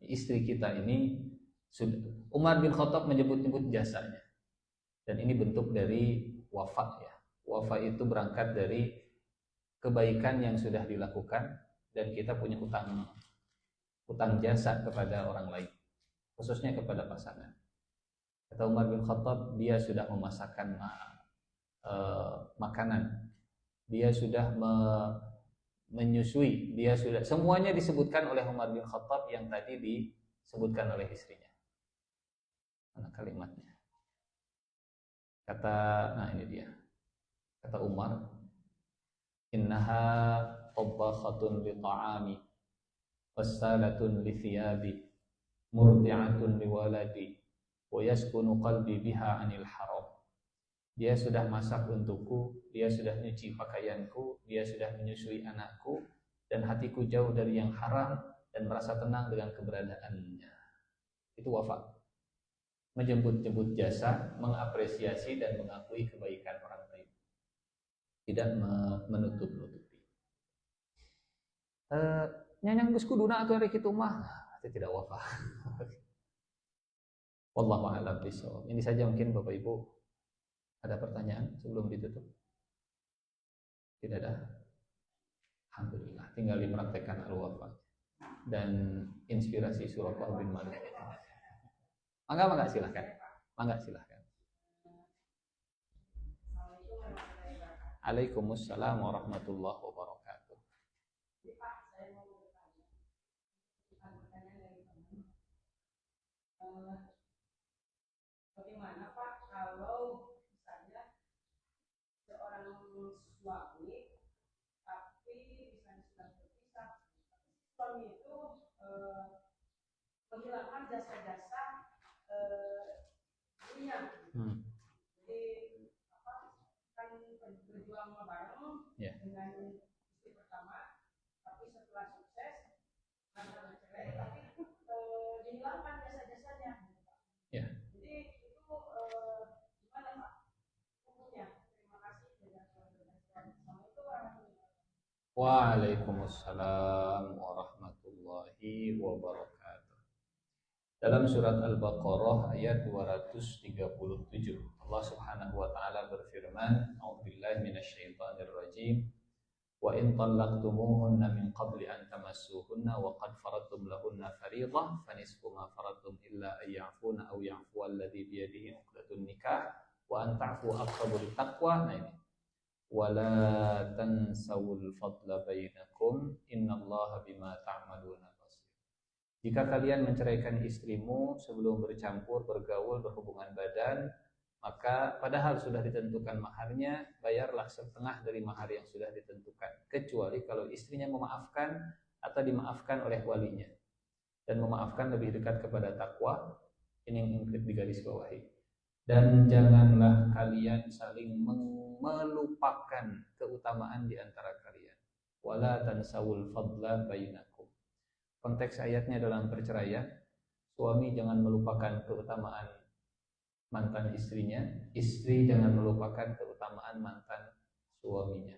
istri kita ini, Umar bin Khattab menyebut-nyebut jasanya. Dan ini bentuk dari wafa ya. Wafa itu berangkat dari kebaikan yang sudah dilakukan dan kita punya utang jasa kepada orang lain, khususnya kepada pasangan. Kata Umar bin Khattab, dia sudah memasakkan makanan, dia sudah menyusui, dia sudah, semuanya disebutkan oleh Umar bin Khattab yang tadi disebutkan oleh istrinya. Mana kalimatnya? Nah ini dia. Kata Umar, innaha tabbakhatun li ta'ami, wassalatun li thiyabi, murdi'atun li waladi, wa yaskunu qalbi biha anil haram. Dia sudah masak untukku, dia sudah nyuci pakaianku, dia sudah menyusui anakku, dan hatiku jauh dari yang haram dan merasa tenang dengan keberadaannya. Itu wafa. Menjemput-jemput jasa, mengapresiasi dan mengakui kebaikan orang lain, tidak menutup-nutupi. Nyanyang geus kuduna atuh ari kitu mah, itu tidak wafa. Wallahu a'lam bishawab. Ini saja mungkin Bapak Ibu. Ada pertanyaan sebelum ditutup? Tidak ada. Alhamdulillah. Tinggal dipraktekkan al-wafa dan inspirasi Suraqah bin Malik. Mangga silahkan. Waalaikumsalam warahmatullahi wabarakatuh. Bagaimana Pak kalau misalnya seorang suami tapi misalnya sudah berpisah, suami itu menghilangkan jasa-jasa dirinya. Jadi kan berjuang bareng dengan istri pertama, tapi setelah sukses karena bercerai, tapi dihilangkan jasa-jasanya. Jadi itu gimana Pak? Hukumnya? Terima kasih. Assalamualaikum warahmatullahi wabarakatuh. Waalaikumsalam warahmatullahi wabarakatuh. Dalam surat Al-Baqarah ayat 237 Allah Subhanahu wa taala berfirman, A'udzubillahi minasyaitonir rajim. wa in talaqtumuhunna min qabli an tamassuhunna wa qad faradtum lahunna fariidah fanisfu ma faradtum illa an ya'funa aw ya'fu alladhi bi yadihi 'uqdatun nikah wa an ta'fu aqrabu littaqwa. Nah ini wala tansawul fadla bainakum innallaha bima ta'maluna basir. Jika kalian menceraikan istrimu sebelum bercampur, bergaul, berhubungan badan, maka padahal sudah ditentukan maharnya, bayarlah setengah dari mahar yang sudah ditentukan, kecuali kalau istrinya memaafkan atau dimaafkan oleh walinya. Dan memaafkan lebih dekat kepada takwa, ini yang digarisbawahi. Dan janganlah kalian saling melupakan keutamaan di antara kalian. Wala tansawul fadla bainakum. Konteks ayatnya dalam perceraian, suami jangan melupakan keutamaan mantan istrinya, istri jangan melupakan keutamaan mantan suaminya.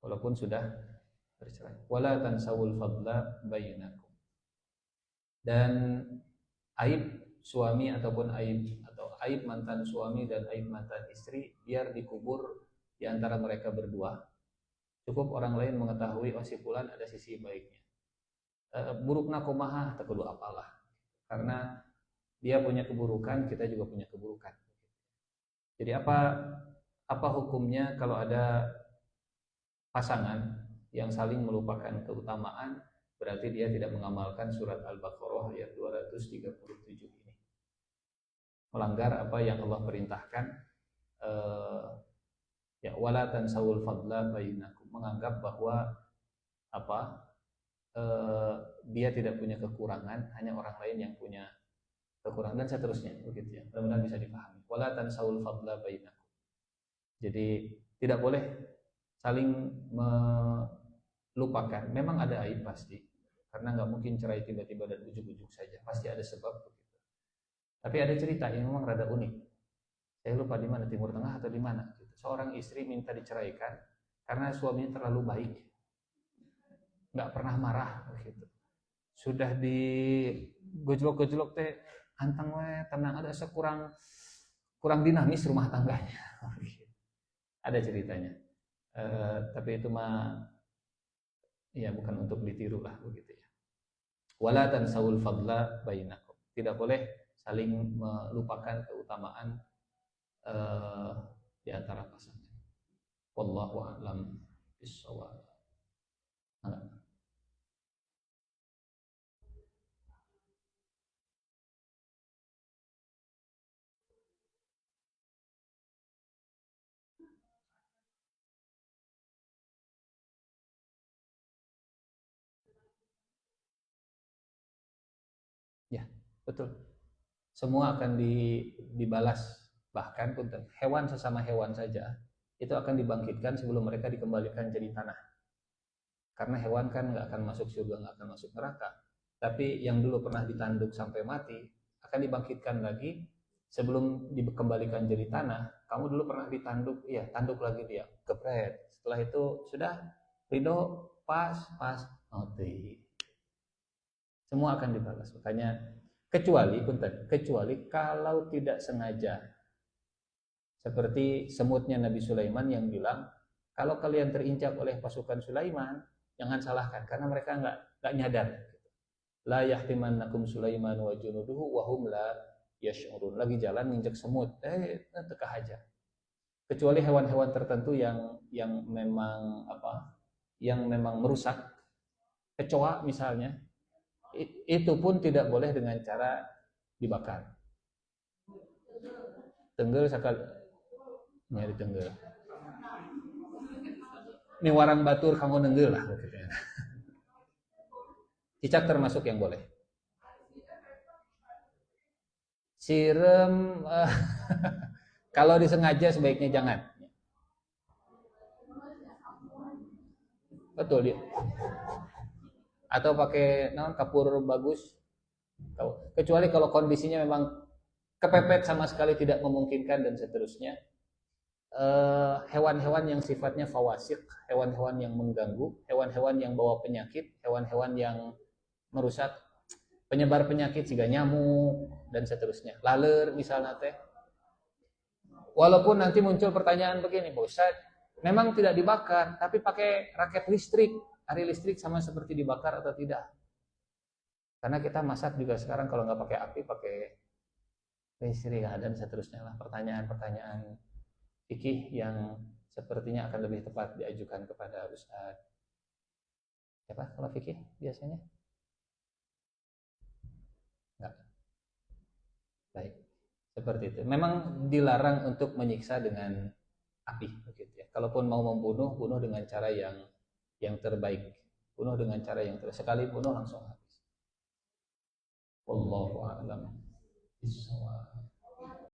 Walaupun sudah bercerai. Wala tansawul fadla bainakum. Dan aib suami ataupun aib mantan suami dan aib mantan istri biar dikubur di antara mereka berdua. Cukup orang lain mengetahui, oh si fulan ada sisi baiknya. Burukna kumaha tak kudu apalah. Karena dia punya keburukan, kita juga punya keburukan. Jadi apa hukumnya kalau ada pasangan yang saling melupakan keutamaan, berarti dia tidak mengamalkan surat Al-Baqarah ayat 237 ini. Melanggar apa yang Allah perintahkan, ya wala tansawul fadla bainakum, menganggap bahwa dia tidak punya kekurangan, hanya orang lain yang punya kekurangan dan seterusnya, begitu ya. Mudah-mudahan bisa dipahami. Wala tansawul fadla bainakum. Jadi tidak boleh saling melupakan. Memang ada aib pasti, karena nggak mungkin cerai tiba-tiba dan ujuk-ujuk saja. Pasti ada sebab begitu. Tapi ada cerita yang memang rada unik. Saya lupa di mana, Timur Tengah atau di mana. Seorang istri minta diceraikan karena suaminya terlalu baik, nggak pernah marah, begitu. Sudah digojlok-gojlok teh, anteng we, tenang, ada kurang dinamis rumah tangganya. Ada ceritanya. Tapi itu mah ya bukan untuk ditiru lah, begitu ya. Wala tansawul fadla bainakum. Tidak boleh saling melupakan keutamaan di antara pasangan. Wallahu a'lam bishawab. Ya, betul. Semua akan dibalas. Bahkan hewan sesama hewan saja itu akan dibangkitkan sebelum mereka dikembalikan jadi tanah. Karena hewan kan nggak akan masuk surga, nggak akan masuk neraka. Tapi yang dulu pernah ditanduk sampai mati akan dibangkitkan lagi sebelum dikembalikan jadi tanah. Kamu dulu pernah ditanduk, iya, tanduk lagi dia, kepret. Setelah itu sudah ridho, pas, mati. Semua akan dibalas. Makanya kecuali kalau tidak sengaja. Seperti semutnya Nabi Sulaiman yang bilang, kalau kalian terinjak oleh pasukan Sulaiman, jangan salahkan karena mereka nggak nyadar. La yahtimannakum Sulaiman wa junuduhu wa hum la yash'urun. Lagi jalan nginjek semut, tekah aja. Kecuali hewan-hewan tertentu yang memang merusak. Kecoa misalnya, itu pun tidak boleh dengan cara dibakar. Tenggel sakal nyari tenggel. Ini warang batur kamu nenggel lah. Cicak termasuk yang boleh. Sirem kalau disengaja sebaiknya jangan. Betul dia. Atau pakai kapur bagus. Kecuali kalau kondisinya memang kepepet sama sekali tidak memungkinkan dan seterusnya. Hewan-hewan yang sifatnya fawasik, hewan-hewan yang mengganggu, hewan-hewan yang bawa penyakit, hewan-hewan yang merusak, penyebar penyakit sehingga nyamuk dan seterusnya. Laler misalnya teh. Walaupun nanti muncul pertanyaan begini, Pak Ustaz, Memang tidak dibakar, tapi pakai raket listrik. Ari listrik sama seperti dibakar atau tidak? Karena kita masak juga sekarang kalau nggak pakai api, pakai listrik, dan seterusnya lah. Pertanyaan-pertanyaan fikih yang sepertinya akan lebih tepat diajukan kepada Ustaz. Siapa kalau fikih biasanya? Enggak. Baik. Seperti itu. Memang dilarang untuk menyiksa dengan api begitu ya. Kalaupun mau membunuh, bunuh dengan cara yang terbaik. Bunuh dengan cara yang terbaik. Sekali bunuh langsung habis. Wallahu a'lam bishawab.